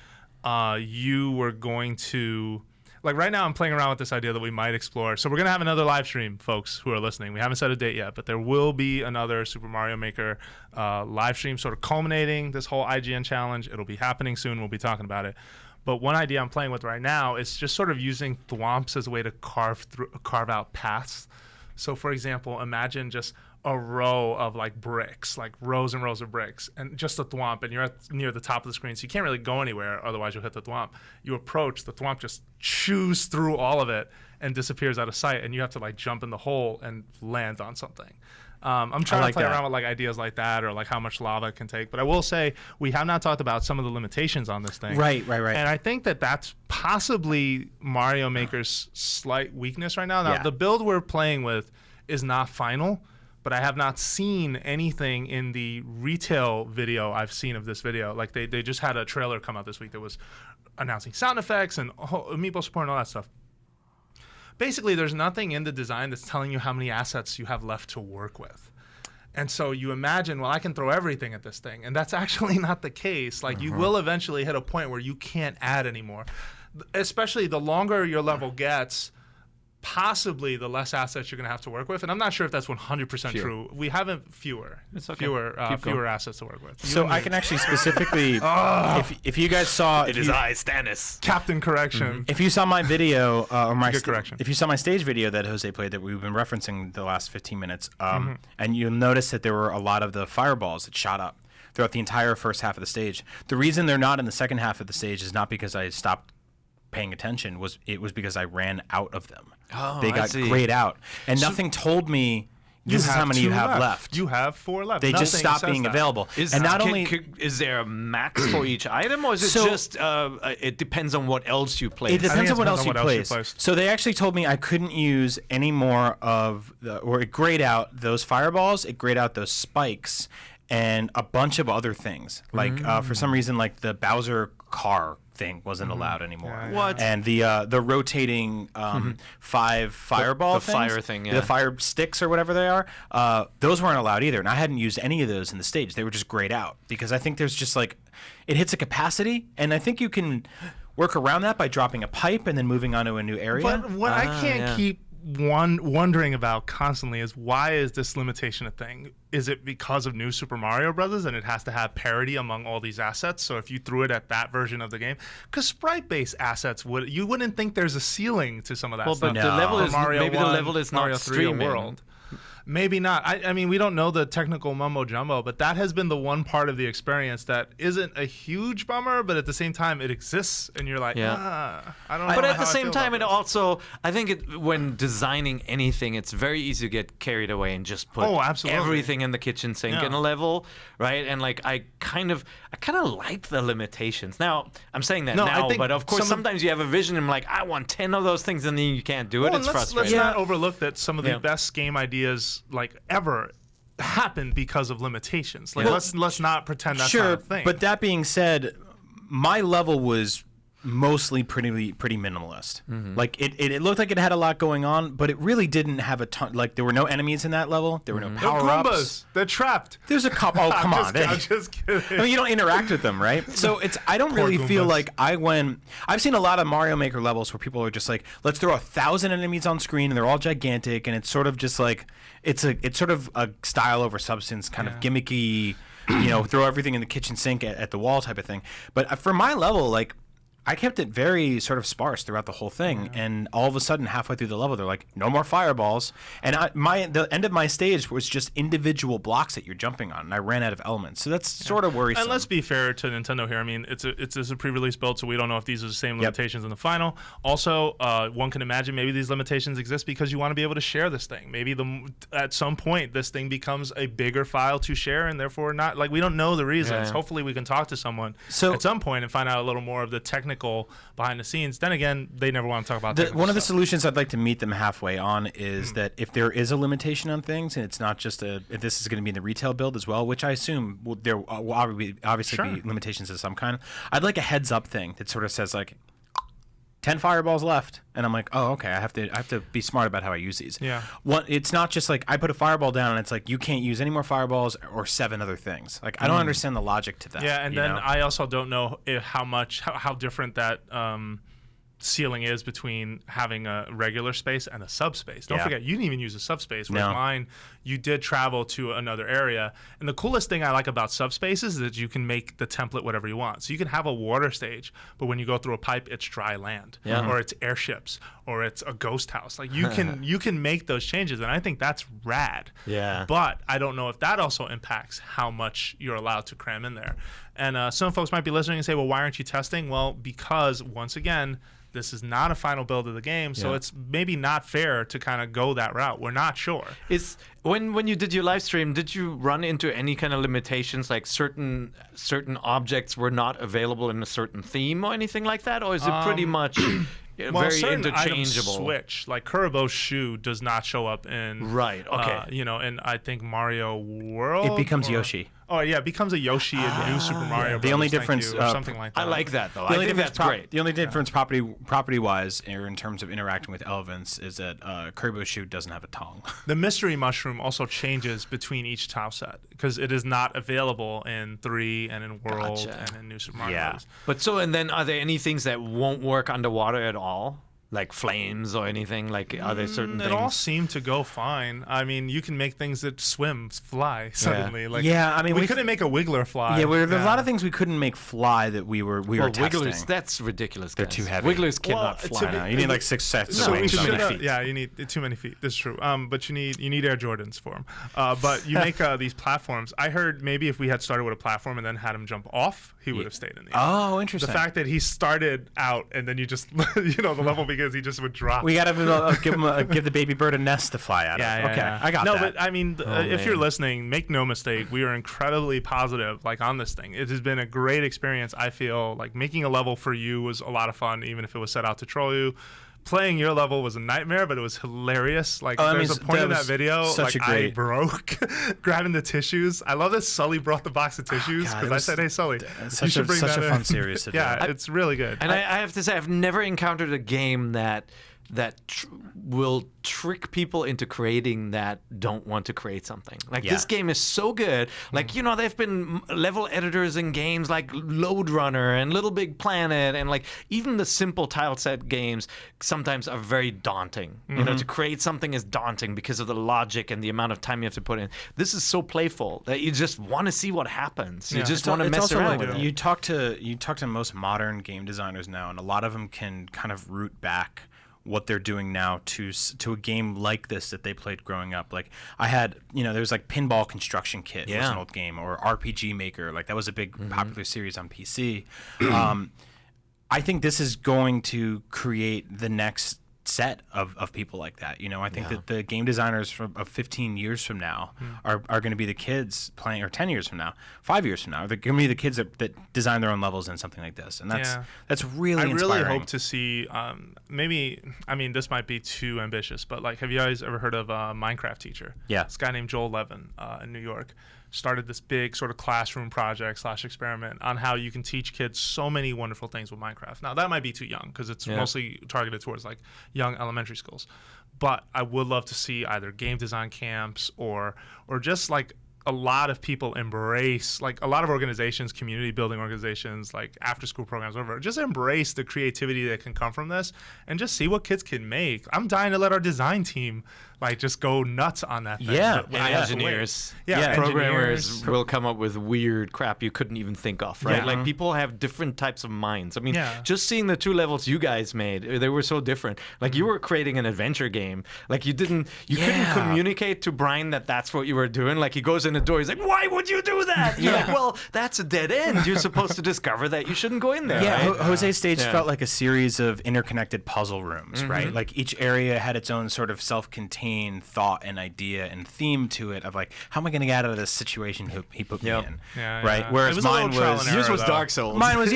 you were going to, like right now I'm playing around with this idea that we might explore. So we're going to have another live stream, folks who are listening. We haven't set a date yet, but there will be another Super Mario Maker live stream sort of culminating this whole IGN challenge. It'll be happening soon. We'll be talking about it. But one idea I'm playing with right now is just sort of using thwomps as a way to carve out paths. So for example, imagine just a row of bricks, like rows and rows of bricks, and just a thwomp, and you're near the top of the screen, so you can't really go anywhere, otherwise you'll hit the thwomp. You approach, the thwomp just chews through all of it and disappears out of sight, and you have to jump in the hole and land on something. I'm trying to play around with ideas like that, or how much lava it can take. But I will say we have not talked about some of the limitations on this thing. Right. And I think that's possibly Mario Maker's slight weakness right now. Now the build we're playing with is not final, but I have not seen anything in the retail video I've seen of this video. Like they just had a trailer come out this week that was announcing sound effects and amiibo support and all that stuff. Basically, there's nothing in the design that's telling you how many assets you have left to work with. And so you imagine, well, I can throw everything at this thing. And that's actually not the case. You will eventually hit a point where you can't add anymore. Especially the longer your level gets, possibly the less assets you're going to have to work with. And I'm not sure if that's 100% true. We haven't fewer assets to work with. So I can actually specifically, if you guys saw... It is I, Stannis. Captain Correction. If you saw my video, if you saw my stage video that Jose played that we've been referencing the last 15 minutes, and you'll notice that there were a lot of the fireballs that shot up throughout the entire first half of the stage. The reason they're not in the second half of the stage is not because I stopped paying attention, was because I ran out of them. They got grayed out, and nothing told me this is how many you have left. You have 4 left. They just stopped being available. Is there a max for each item, or is it just it depends on what else you place? It depends on what else you place. So they actually told me I couldn't use any more of or it grayed out those fireballs, it grayed out those spikes, and a bunch of other things. For some reason, the Bowser car thing wasn't allowed anymore. What? And the rotating 5 fireball things, fire thing, the fire sticks or whatever they are, those weren't allowed either. And I hadn't used any of those in the stage. They were just grayed out because I think there's just it hits a capacity, and I think you can work around that by dropping a pipe and then moving on to a new area. But what I can't keep wondering about constantly is, why is this limitation a thing? Is it because of New Super Mario Brothers and it has to have parity among all these assets? So if you threw it at that version of the game, because sprite-based assets you wouldn't think there's a ceiling to some of that stuff. But the level is Mario maybe 1, the level is Mario not 3 streaming. World. Maybe not. I mean, we don't know the technical mumbo jumbo, but that has been the one part of the experience that isn't a huge bummer, but at the same time, it exists, and you're like, I don't know. But at the same time, it also, I think when designing anything, it's very easy to get carried away and just put everything in the kitchen sink in a level, right? And like, I kind of like the limitations. Now, I'm saying that now, but of course, sometimes you have a vision and I'm like, I want 10 of those things, and then you can't do it. It's frustrating. Let's not overlook that some of the best game ideas like ever happen because of limitations. Like let's not pretend that's not a thing. But that being said, my level was mostly pretty minimalist. Like it looked like it had a lot going on, but it really didn't have a ton. Like there were no enemies in that level. There were no power-ups. They're trapped. There's a couple. Oh, come on. I'm just kidding. I mean, you don't interact with them, right? So I don't really feel like I've seen a lot of Mario Maker levels where people are just like, let's throw 1,000 enemies on screen and they're all gigantic, and it's sort of just like it's sort of a style over substance kind of gimmicky, throw everything in the kitchen sink at the wall type of thing. But for my level, like, I kept it very sort of sparse throughout the whole thing, and all of a sudden, halfway through the level, they're like, "No more fireballs." And the end of my stage was just individual blocks that you're jumping on, and I ran out of elements. So that's sort of worrisome. And let's be fair to Nintendo here. I mean, it's a pre-release build, so we don't know if these are the same limitations in the final. Also, one can imagine maybe these limitations exist because you want to be able to share this thing. Maybe at some point this thing becomes a bigger file to share, and therefore not like we don't know the reasons. Hopefully, we can talk to someone at some point and find out a little more of the technical behind the scenes. Then again, they never want to talk about one of the solutions I'd like to meet them halfway on is that if there is a limitation on things, and it's not just if this is going to be in the retail build as well, which I assume there will obviously be limitations of some kind, I'd like a heads up thing that sort of says like 10 fireballs left, and I'm like, oh, okay, I have to be smart about how I use these. It's not just like I put a fireball down and it's like you can't use any more fireballs or 7 other things. Like I don't understand the logic to that. And then I also don't know how different that ceiling is between having a regular space and a subspace. Don't forget, you didn't even use a subspace. Whereas mine, you did travel to another area. And the coolest thing I like about subspaces is that you can make the template whatever you want. So you can have a water stage, but when you go through a pipe, it's dry land, or it's airships, or it's a ghost house. Like you can make those changes, and I think that's rad. But I don't know if that also impacts how much you're allowed to cram in there. And some folks might be listening and say, well, why aren't you testing? Well, because once again, this is not a final build of the game, so it's maybe not fair to kind of go that route. We're not sure. When you did your live stream, did you run into any kind of limitations, like certain objects were not available in a certain theme or anything like that, or is it pretty much very interchangeable? Switch, like Kuribo's shoe does not show up in and I think Mario World. It becomes Yoshi. Oh yeah, it becomes a Yoshi in New Super Mario. The only difference, or something like that. I like that though. I think that's great. The only difference, property-wise, or in terms of interacting with elements, is that Kuribo's shoe doesn't have a tongue. The mystery mushroom also changes between each tile set because it is not available in 3 and in World and in New Super Mario. But and then are there any things that won't work underwater at all? Like flames or anything? Like, are there certain things? It all seemed to go fine. I mean, you can make things that swim, fly suddenly. I mean, we couldn't make a Wiggler fly. There's a lot of things we couldn't make fly that we were testing. Wigglers, that's ridiculous. They're too heavy. Wigglers cannot fly now. You need like 6 sets. Too many feet. Yeah, you need too many feet. That's true. But you need Air Jordans for them. But you make these platforms. I heard maybe if we had started with a platform and then had him jump off, he would have stayed in the air. Oh, interesting. The fact that he started out and then you just the level because he just would drop. We gotta give the baby bird a nest to fly out of. I got that. No, but I mean, if you're listening, make no mistake, we are incredibly positive on this thing. It has been a great experience. I feel like making a level for you was a lot of fun, even if it was set out to troll you. Playing your level was a nightmare, but it was hilarious. There's a point in that video, I broke grabbing the tissues. I love that Sully brought the box of tissues because I said, "Hey, Sully, you should bring that in." Such a fun series to do. It's really good. And I have to say, I've never encountered a game that will trick people into creating that don't want to create something. This game is so good. There've been level editors in games like Lode Runner and Little Big Planet, and even the simple tile set games sometimes are very daunting. To create something is daunting because of the logic and the amount of time you have to put in. This is so playful that you just want to see what happens. You just want to mess around with it. You talk to most modern game designers now, and a lot of them can kind of root back what they're doing now to a game like this that they played growing up. Like I had, there was like Pinball Construction Kit was an old game, or RPG Maker. Like that was a big popular series on PC. I think this is going to create the next set of people like that. I think that the game designers of 15 years from now are going to be the kids playing, or 10 years from now, 5 years from now, they're going to be the kids that design their own levels in something like this. And that's really inspiring. I really hope to see, this might be too ambitious, but like, have you guys ever heard of a Minecraft teacher? Yeah. This guy named Joel Levin in New York started this big sort of classroom project / experiment on how you can teach kids so many wonderful things with Minecraft. Now that might be too young because it's mostly targeted towards like young elementary schools, but I would love to see either game design camps or just like a lot of people embrace, like a lot of organizations, community building organizations, like after school programs, whatever, just embrace the creativity that can come from this and just see what kids can make. I'm dying to let our design team like just go nuts on that thing. Engineers. Programmers will come up with weird crap you couldn't even think of, right? Like people have different types of minds. I mean, just seeing the 2 levels you guys made, they were so different. Like you were creating an adventure game. Like you couldn't communicate to Brian that that's what you were doing. Like he goes in the door, he's like, why would you do that? You're like, well, that's a dead end. You're supposed to discover that you shouldn't go in there. Yeah, right? Jose's stage felt like a series of interconnected puzzle rooms, right? Like each area had its own sort of self-contained thought and idea and theme to it of like, how am I going to get out of this situation he put me in, right? Whereas mine was yours was Dark Souls. Mine was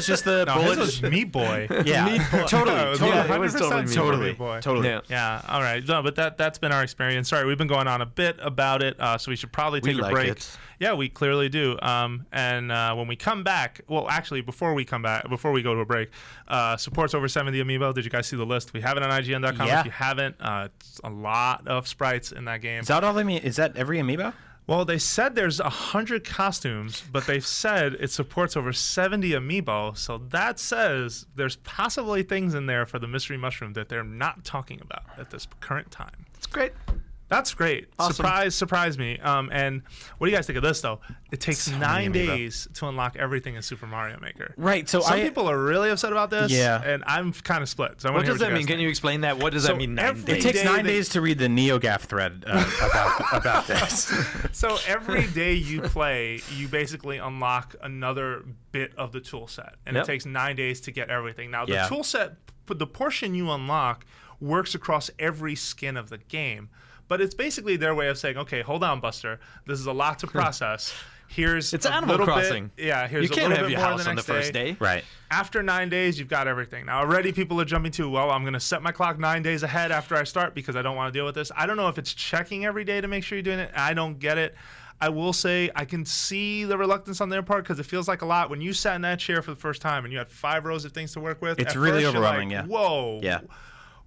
just the bullet. His was Meat Boy. Yeah, totally. It was totally Meat Boy. Totally. Yeah. All right. No, but that's been our experience. Sorry, we've been going on a bit about it, so we should probably take a break. Yeah, we clearly do. And when we come back, well, actually, before we go to a break, supports over 70 amiibo. Did you guys see the list? We have it on IGN.com. Yeah. If you haven't, it's a lot of sprites in that game. Is that all is that every amiibo? Well, they said there's 100 costumes, but they've said it supports over 70 amiibo. So that says there's possibly things in there for the mystery mushroom that they're not talking about at this current time. It's great. That's great. Awesome. Surprise me. And what do you guys think of this, though? It takes 9 days to unlock everything in Super Mario Maker. Right. So some people are really upset about this. Yeah. And I'm kind of split. So what does that mean? Can you explain that? What does that mean? 9 days? It takes 9 days to read the NeoGAF thread about this. So every day you play, you basically unlock another bit of the tool set. And it takes 9 days to get everything. Now, the tool set, the portion you unlock, works across every skin of the game. But it's basically their way of saying, okay, hold on, Buster. This is a lot to process. It's Animal Crossing. Here's you can't a little have bit your more house on the first day. Right. After 9 days, you've got everything. Now, already people are jumping to, well, I'm going to set my clock 9 days ahead after I start because I don't want to deal with this. I don't know if it's checking every day to make sure you're doing it. I don't get it. I will say I can see the reluctance on their part because it feels like a lot. When you sat in that chair for the first time and you had 5 rows of things to work with, it's really overwhelming, like, whoa. Yeah.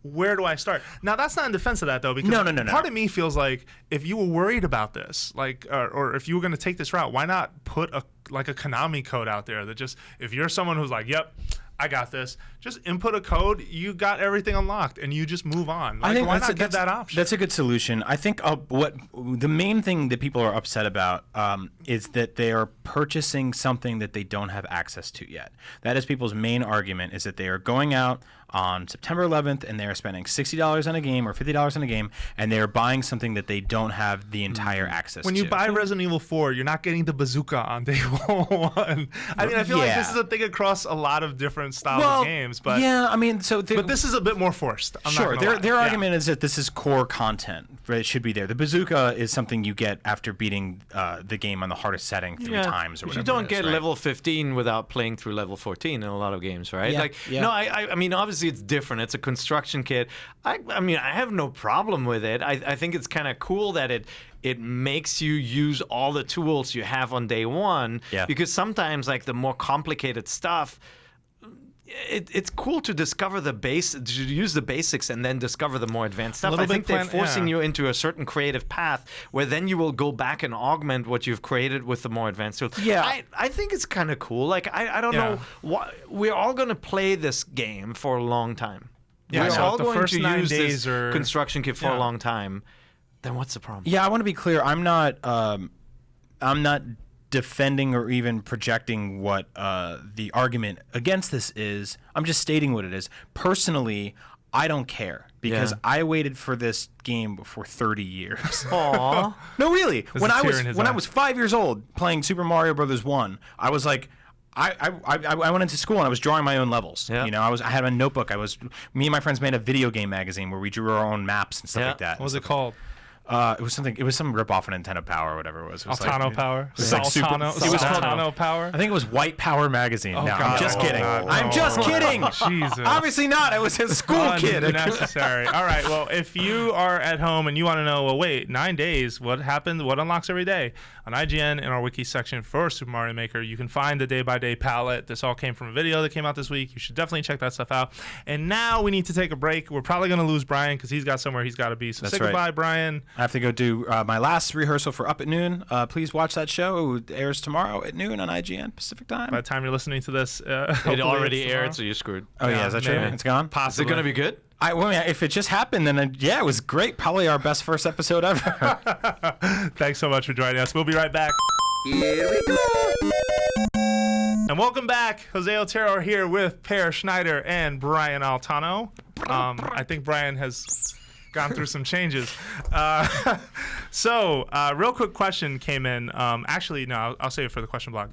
Where do I start? Now, that's not in defense of that, though, because part of me feels like if you were worried about this, like, or if you were going to take this route, why not put a Konami code out there that just, if you're someone who's like, yep, I got this, just input a code, you got everything unlocked, and you just move on. Like, why not get that option? That's a good solution. I think what the main thing that people are upset about is that they are purchasing something that they don't have access to yet. That is people's main argument, is that they are going out on September 11th and they are spending $60 on a game or $50 on a game, and they are buying something that they don't have the entire access to. When you buy Resident Evil 4, you're not getting the bazooka on day one. I mean, I feel like this is a thing across a lot of different styles of games, but but this is a bit more forced. Their argument is that this is core content. Right? It should be there. The bazooka is something you get after beating the game on the hardest setting 3 times or whatever. You don't get level 15 without playing through level 14 in a lot of games, right? No, I mean, obviously it's different. It's a construction kit. I mean, I have no problem with it. I think it's kind of cool that it makes you use all the tools you have on day one. Yeah. Because sometimes, like, the more complicated stuff, it's cool to discover to use the basics and then discover the more advanced stuff. I think they're forcing you into a certain creative path where then you will go back and augment what you've created with the more advanced tools. Yeah. I think it's kind of cool. Like, I don't know. We're all going to play this game for a long time. Yeah, we're all going to use this or construction kit for a long time. Then what's the problem? Yeah, I want to be clear. I'm not defending or even projecting what the argument against this is. I'm just stating what it is. Personally, I don't care because I waited for this game for 30 years. Aww. No, really. There's When a I tear in his eye. was 5 years old playing Super Mario Brothers 1, I was like, I went into school and I was drawing my own levels. Yeah. You know, I had a notebook. Me and my friends made a video game magazine where we drew our own maps and stuff like that. What was it called? It was some rip off of Nintendo Power or whatever it was. It was Altano Power? It was like super- Saltano it was called- Saltano Power? I think it was White Power Magazine. No, God. I'm just kidding. God. I'm just kidding. Jesus. Obviously not. I was a school kid. Unnecessary. All right. Well, if you are at home and you want to know, well, wait, 9 days, what happened? What unlocks every day? On IGN in our wiki section for Super Mario Maker, you can find the day-by-day palette. This all came from a video that came out this week. You should definitely check that stuff out. And now we need to take a break. We're probably going to lose Brian because he's got somewhere he's got to be. So That's say right. goodbye, Brian. I have to go do my last rehearsal for Up at Noon. Please watch that show. It airs tomorrow at noon on IGN Pacific Time. By the time you're listening to this, It already aired, so you're screwed. Oh yeah, is that true? maybe. It's gone. Is it Possibly. going to be good? If it just happened, then it was great. Probably our best first episode ever. Thanks so much for joining us. We'll be right back. Here we go. And welcome back. Jose Otero here with Per Schneider and Brian Altano. I think Brian has gone through some changes. Real quick question came in. Actually, no, I'll save it for the question blog.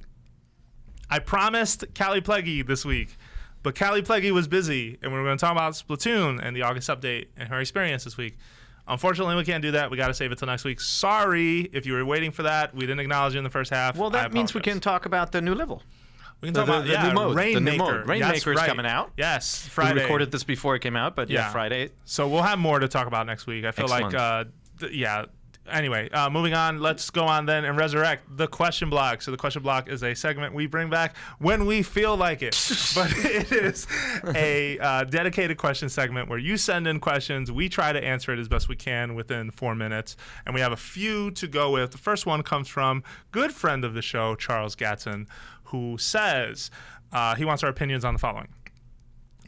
I promised Callie Pleggy this week, but Callie Pleggy was busy, and we were going to talk about Splatoon and the August update and her experience this week. Unfortunately, we can't do that. We got to save it till next week. Sorry if you were waiting for that. We didn't acknowledge it in the first half. Well, that means we apologize. can talk about the new level. We can talk about the new mode. Rainmaker. The new mode. Rainmaker is coming out. Yes, Friday. We recorded this before it came out, but yeah, Friday. So we'll have more to talk about next week. I feel Excellent. like, Anyway, moving on. Let's go on then and resurrect the question block. So the question block is a segment we bring back when we feel like it. But it is a dedicated question segment where you send in questions. We try to answer it as best we can within 4 minutes. And we have a few to go with. The first one comes from good friend of the show, Charles Gatson, who says he wants our opinions on the following.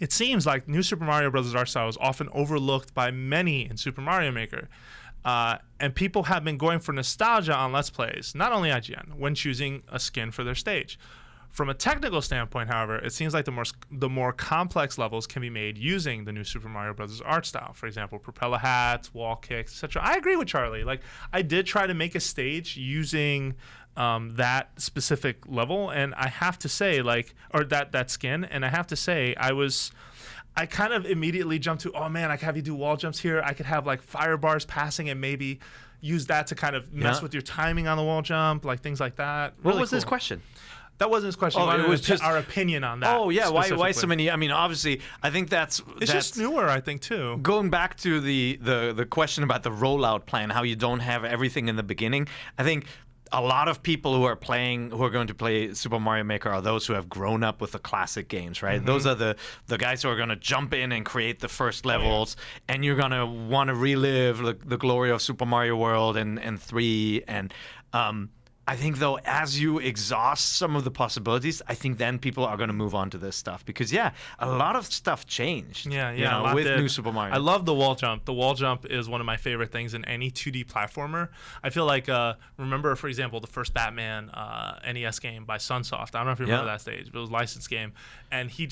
It seems like New Super Mario Bros. Art style is often overlooked by many in Super Mario Maker. And people have been going for nostalgia on Let's Plays, not only IGN, when choosing a skin for their stage. From a technical standpoint, however, it seems like the more complex levels can be made using the new Super Mario Bros. Art style. For example, propeller hats, wall kicks, etc. I agree with Charlie. Like, I did try to make a stage using that specific level, and I have to say, or that skin, and I have to say, I kind of immediately jumped to, oh man, I could have you do wall jumps here. I could have like fire bars passing and maybe use that to kind of mess with your timing on the wall jump, like things like that. What Really was his cool. question? That wasn't his question. Oh, it was just our opinion on that. Oh yeah, why so specifically. many? I mean, obviously, I think that's just newer, I think, too. Going back to the question about the rollout plan, how you don't have everything in the beginning. I think a lot of people who are going to play Super Mario Maker are those who have grown up with the classic games, right? Mm-hmm. Those are the guys who are going to jump in and create the first levels, and you're going to want to relive the glory of Super Mario World and 3. And I think, though, as you exhaust some of the possibilities, I think then people are going to move on to this stuff because, a lot of stuff changed. Yeah, with New Super Mario. I love the wall jump. The wall jump is one of my favorite things in any 2D platformer. I feel like, remember, for example, the first Batman NES game by Sunsoft. I don't know if you remember that stage, but it was a licensed game. And he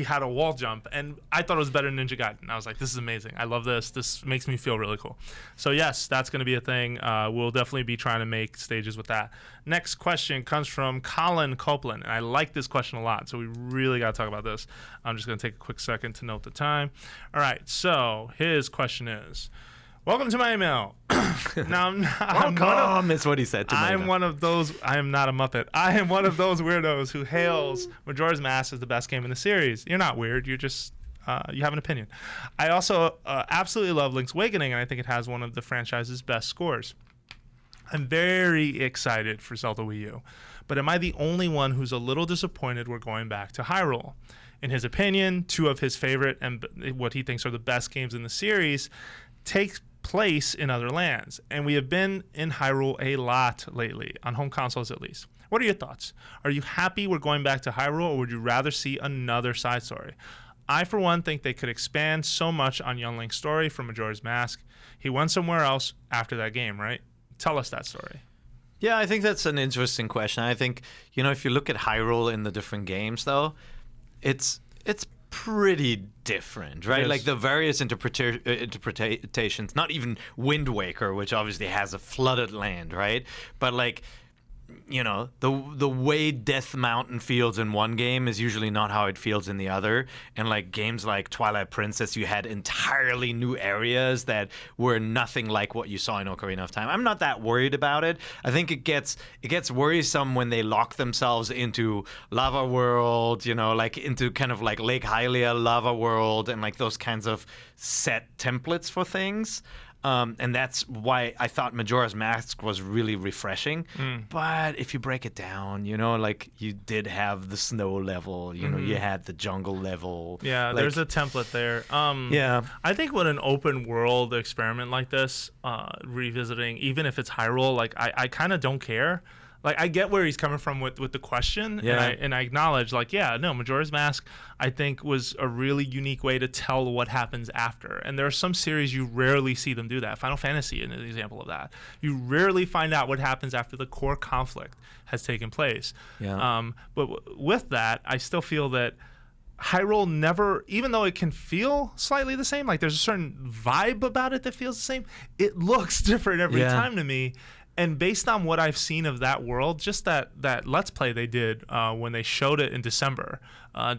had a wall jump, and I thought it was better than Ninja Gaiden. I was like, this is amazing. I love this. This makes me feel really cool. So, yes, that's going to be a thing. We'll definitely be trying to make stages with that. Next question comes from Colin Copeland, and I like this question a lot, so we really got to talk about this. I'm just going to take a quick second to note the time. All right, so his question is, welcome to my email. Now, Welcome is what he said to me. I am not a Muppet. I am one of those weirdos who hails Majora's Mask as the best game in the series. You're not weird. You're just... you have an opinion. I also absolutely love Link's Awakening, and I think it has one of the franchise's best scores. I'm very excited for Zelda Wii U, but am I the only one who's a little disappointed we're going back to Hyrule? In his opinion, 2 of his favorite and what he thinks are the best games in the series take place in other lands, and we have been in Hyrule a lot lately, on home consoles at least. What are your thoughts? Are you happy we're going back to Hyrule, or would you rather see another side story? I, for one, think they could expand so much on Young Link's story from Majora's Mask. He went somewhere else after that game, right? Tell us that story. Yeah, I think that's an interesting question. I think, if you look at Hyrule in the different games, though, it's pretty different, right? Yes. Like the various interpretations, not even Wind Waker, which obviously has a flooded land, right? But like, you know, the way Death Mountain feels in one game is usually not how it feels in the other. And like games like Twilight Princess, you had entirely new areas that were nothing like what you saw in Ocarina of Time. I'm not that worried about it. I think it gets worrisome when they lock themselves into Lava World, you know, like into kind of like Lake Hylia, Lava World, and like those kinds of set templates for things. And that's why I thought Majora's Mask was really refreshing. But if you break it down, you know, like you did have the snow level, you know, you had the jungle level. Yeah, like, there's a template there. Yeah. I think with an open world experiment like this, revisiting, even if it's Hyrule, like I kind of don't care. Like I get where he's coming from with the question, and I acknowledge, like, Majora's Mask, I think was a really unique way to tell what happens after. And there are some series you rarely see them do that. Final Fantasy is an example of that. You rarely find out what happens after the core conflict has taken place. Yeah. But with that, I still feel that Hyrule never, even though it can feel slightly the same, like there's a certain vibe about it that feels the same, it looks different every time to me. And based on what I've seen of that world, just that Let's Play they did when they showed it in December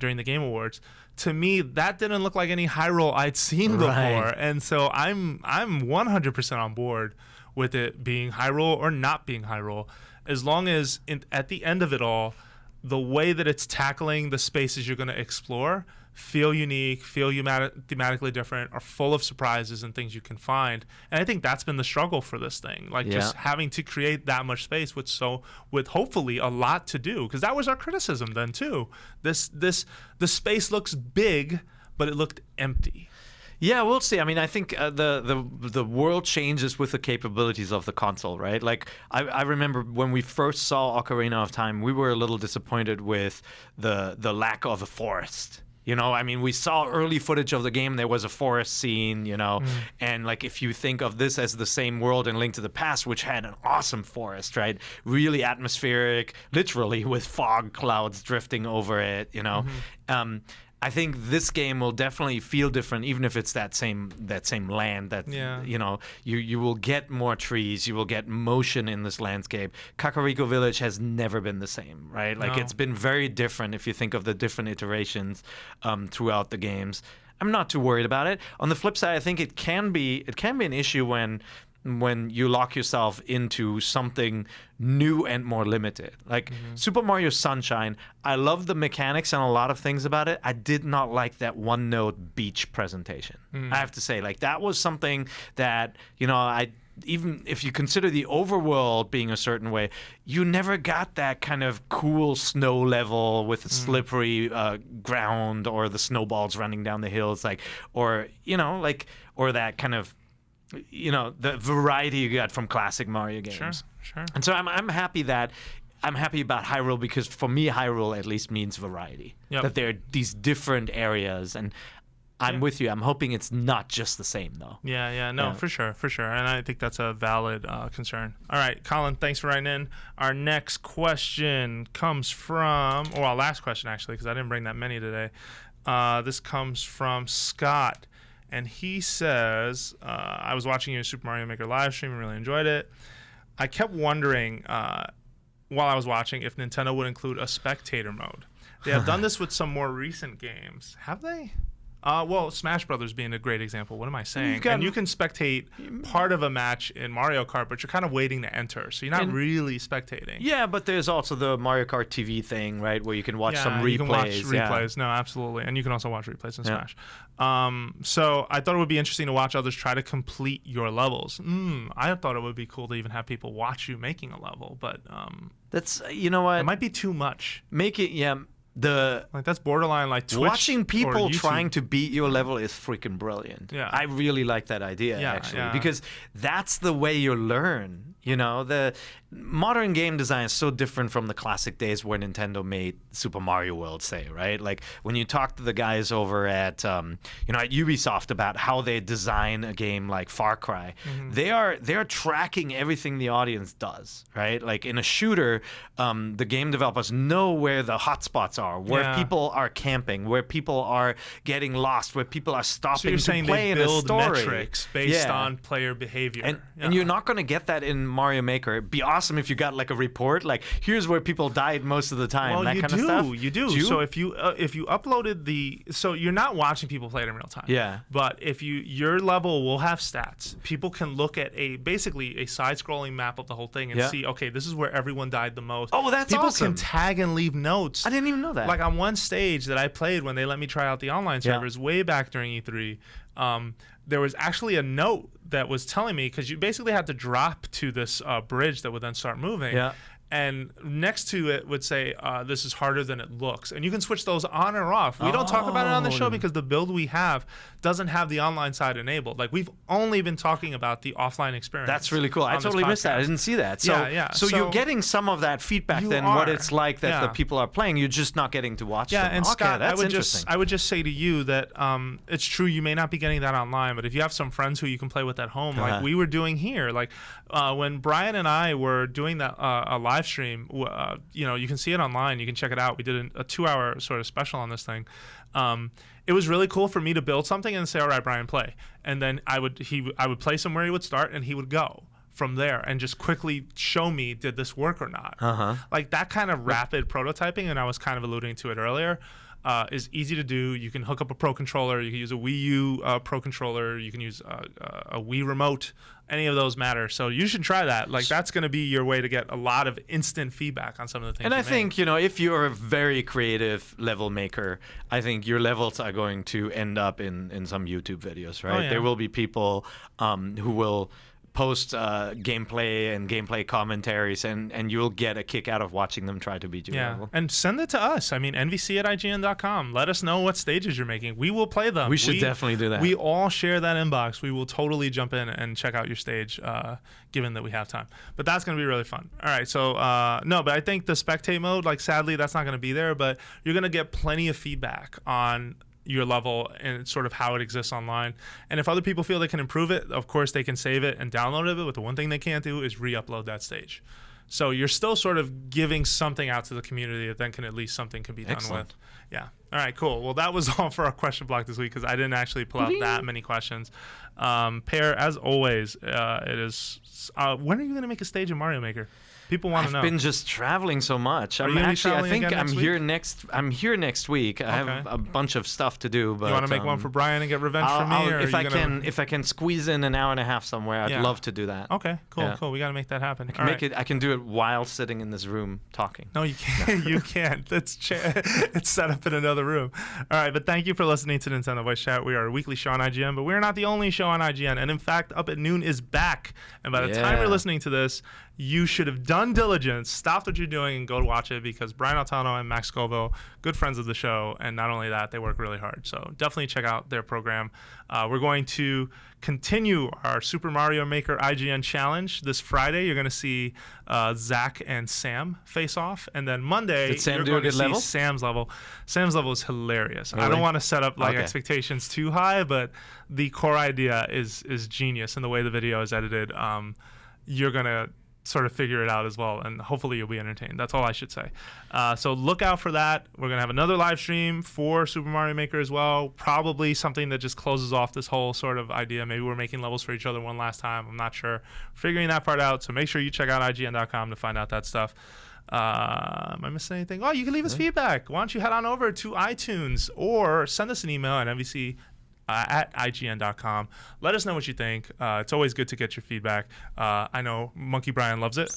during the Game Awards, to me, that didn't look like any Hyrule I'd seen before. And so I'm 100% on board with it being Hyrule or not being Hyrule, as long as at the end of it all, the way that it's tackling the spaces you're going to explore feel unique, feel thematically different, are full of surprises and things you can find. And I think that's been the struggle for this thing, like just having to create that much space with hopefully a lot to do, because that was our criticism then too. The space looks big, but it looked empty. Yeah, we'll see. I mean, I think the world changes with the capabilities of the console, right? Like, I remember when we first saw Ocarina of Time, we were a little disappointed with the lack of a forest. You know, I mean, we saw early footage of the game. There was a forest scene, you know, and like if you think of this as the same world in Link to the Past, which had an awesome forest, right? Really atmospheric, literally with fog clouds drifting over it, you know. I think this game will definitely feel different, even if it's that same land. You know, you will get more trees, you will get motion in this landscape. Kakariko Village has never been the same, right? Like it's been very different if you think of the different iterations throughout the games. I'm not too worried about it. On the flip side, I think it can be an issue when you lock yourself into something new and more limited. Like Super Mario Sunshine, I love the mechanics and a lot of things about it. I did not like that one-note beach presentation. I have to say, like, that was something that, you know, even if you consider the overworld being a certain way, you never got that kind of cool snow level with the slippery ground or the snowballs running down the hills, like, or, you know, like, or that kind of, you know, the variety you got from classic Mario games. Sure. And so I'm happy about Hyrule, because for me, Hyrule at least means variety. That there are these different areas, and I'm with you. I'm hoping it's not just the same, though. No, for sure. And I think that's a valid concern. All right, Colin, thanks for writing in. Our next question comes from, or our last question, actually, because I didn't bring that many today. This comes from Scott. And he says, I was watching your Super Mario Maker live stream and really enjoyed it. I kept wondering while I was watching if Nintendo would include a spectator mode. They have done this with some more recent games. Have they? Well, Smash Brothers being a great example. What am I saying? And you can spectate part of a match in Mario Kart, but you're kind of waiting to enter, so you're not really spectating. Yeah, but there's also the Mario Kart TV thing, right, where you can watch some replays. You can watch replays. No, absolutely. And you can also watch replays in Smash. So I thought it would be interesting to watch others try to complete your levels. I thought it would be cool to even have people watch you making a level, but that's, you know what? It might be too much. Make it, that's borderline like Twitch. Watching people trying to beat your level is freaking brilliant. I really like that idea, actually, because that's the way you learn. You know, the modern game design is so different from the classic days where Nintendo made Super Mario World, say, right? Like when you talk to the guys over at at Ubisoft about how they design a game like Far Cry, they're tracking everything the audience does, right? Like in a shooter, the game developers know where the hotspots are, where people are camping, where people are getting lost, where people are stopping to play in a story. Metrics based on player behavior, and you're not going to get that in Mario Maker. It'd be awesome if you got like a report, like here's where people died most of the time. Well, that you kind do, of stuff. you do. So if you uploaded so you're not watching people play it in real time. Yeah. But if your level will have stats, people can look at basically a side-scrolling map of the whole thing and see, okay, this is where everyone died the most. Oh, that's people awesome. People can tag and leave notes. I didn't even know that. Like on one stage that I played when they let me try out the online servers way back during E3. There was actually a note that was telling me, because you basically had to drop to this bridge that would then start moving. Yeah. And next to it would say, this is harder than it looks. And you can switch those on or off. We don't talk about it on the show because the build we have doesn't have the online side enabled. Like, we've only been talking about the offline experience. That's really cool. I totally missed that. I didn't see that. So, so you're getting some of that feedback then, what it's like that the people are playing. You're just not getting to watch them. And Scott, that's I would just say to you that it's true you may not be getting that online, but if you have some friends who you can play with at home, like we were doing here, like when Brian and I were doing that a live stream, you can see it online. You can check it out. We did a 2-hour sort of special on this thing. It was really cool for me to build something and say, all right, Brian, play. And then I would play somewhere, he would start, and he would go from there and just quickly show me, did this work or not? Like that kind of rapid prototyping, and I was kind of alluding to it earlier, is easy to do. You can hook up a Pro Controller. You can use a Wii U Pro Controller. You can use a Wii Remote. Any of those matter. So you should try that. Like, that's going to be your way to get a lot of instant feedback on some of the things. And I think, if you're a very creative level maker, I think your levels are going to end up in some YouTube videos, right? Oh, yeah. There will be people who will post gameplay and gameplay commentaries, and you'll get a kick out of watching them try to beat your level. And send it to us. I mean, nvc@ign.com. Let us know what stages you're making. We will play them. We should definitely do that. We all share that inbox. We will totally jump in and check out your stage, given that we have time. But that's going to be really fun. All right, so but I think the spectate mode, like, sadly, that's not going to be there, but you're going to get plenty of feedback on your level and sort of how it exists online. And if other people feel they can improve it, of course they can save it and download it, but the one thing they can't do is re-upload that stage. So you're still sort of giving something out to the community that then something can be done with. Yeah. All right, cool. Well, that was all for our question block this week, because I didn't actually pull out that many questions. Pear, as always, it is when are you going to make a stage in Mario Maker? People want to know. I've been just traveling so much. I think I'm here next week. I have a bunch of stuff to do. But you want to make one for Brian and get revenge from me? Or if I can squeeze in an hour and a half somewhere, I'd love to do that. Okay, cool. We got to make that happen. I can do it while sitting in this room talking. No, you can't. You can't. It's set up in another room. All right, but thank you for listening to Nintendo Voice Chat. We are a weekly show on IGN, but we're not the only show on IGN. And in fact, Up at Noon is back. And by the time you're listening to this, you should have done diligence, stopped what you're doing, and go to watch it, because Brian Altano and Max Scoville, good friends of the show, and not only that, they work really hard. So definitely check out their program. We're going to continue our Super Mario Maker IGN challenge this Friday. You're going to see Zach and Sam face off, and then Monday you're going to see Sam's level. Sam's level is hilarious. Really? I don't want to set up expectations too high, but the core idea is genius, and the way the video is edited, you're going to sort of figure it out as well, and hopefully you'll be entertained. That's all I should say. So look out for that. We're gonna have another live stream for Super Mario Maker as well, probably something that just closes off this whole sort of idea. Maybe we're making levels for each other one last time. I'm not sure. Figuring that part out, so make sure you check out ign.com to find out that stuff. Am I missing anything? Oh, you can leave us feedback. Why don't you head on over to iTunes or send us an email at nvc at ign.com. Let us know what you think. It's always good to get your feedback. I know Monkey Brian loves it.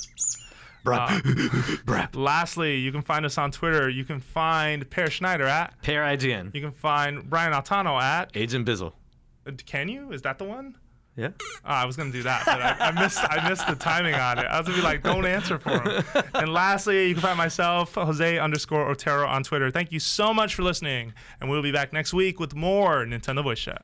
Lastly, you can find us on Twitter. You can find Per Schneider at Per IGN. You can find Brian Altano at Agent Bizzle. Can you? Is that the one? Yeah. I was gonna do that, but I missed the timing on it. I was gonna be like, don't answer for him. And lastly, you can find myself, Jose_Otero on Twitter. Thank you so much for listening, and we'll be back next week with more Nintendo Voice Chat.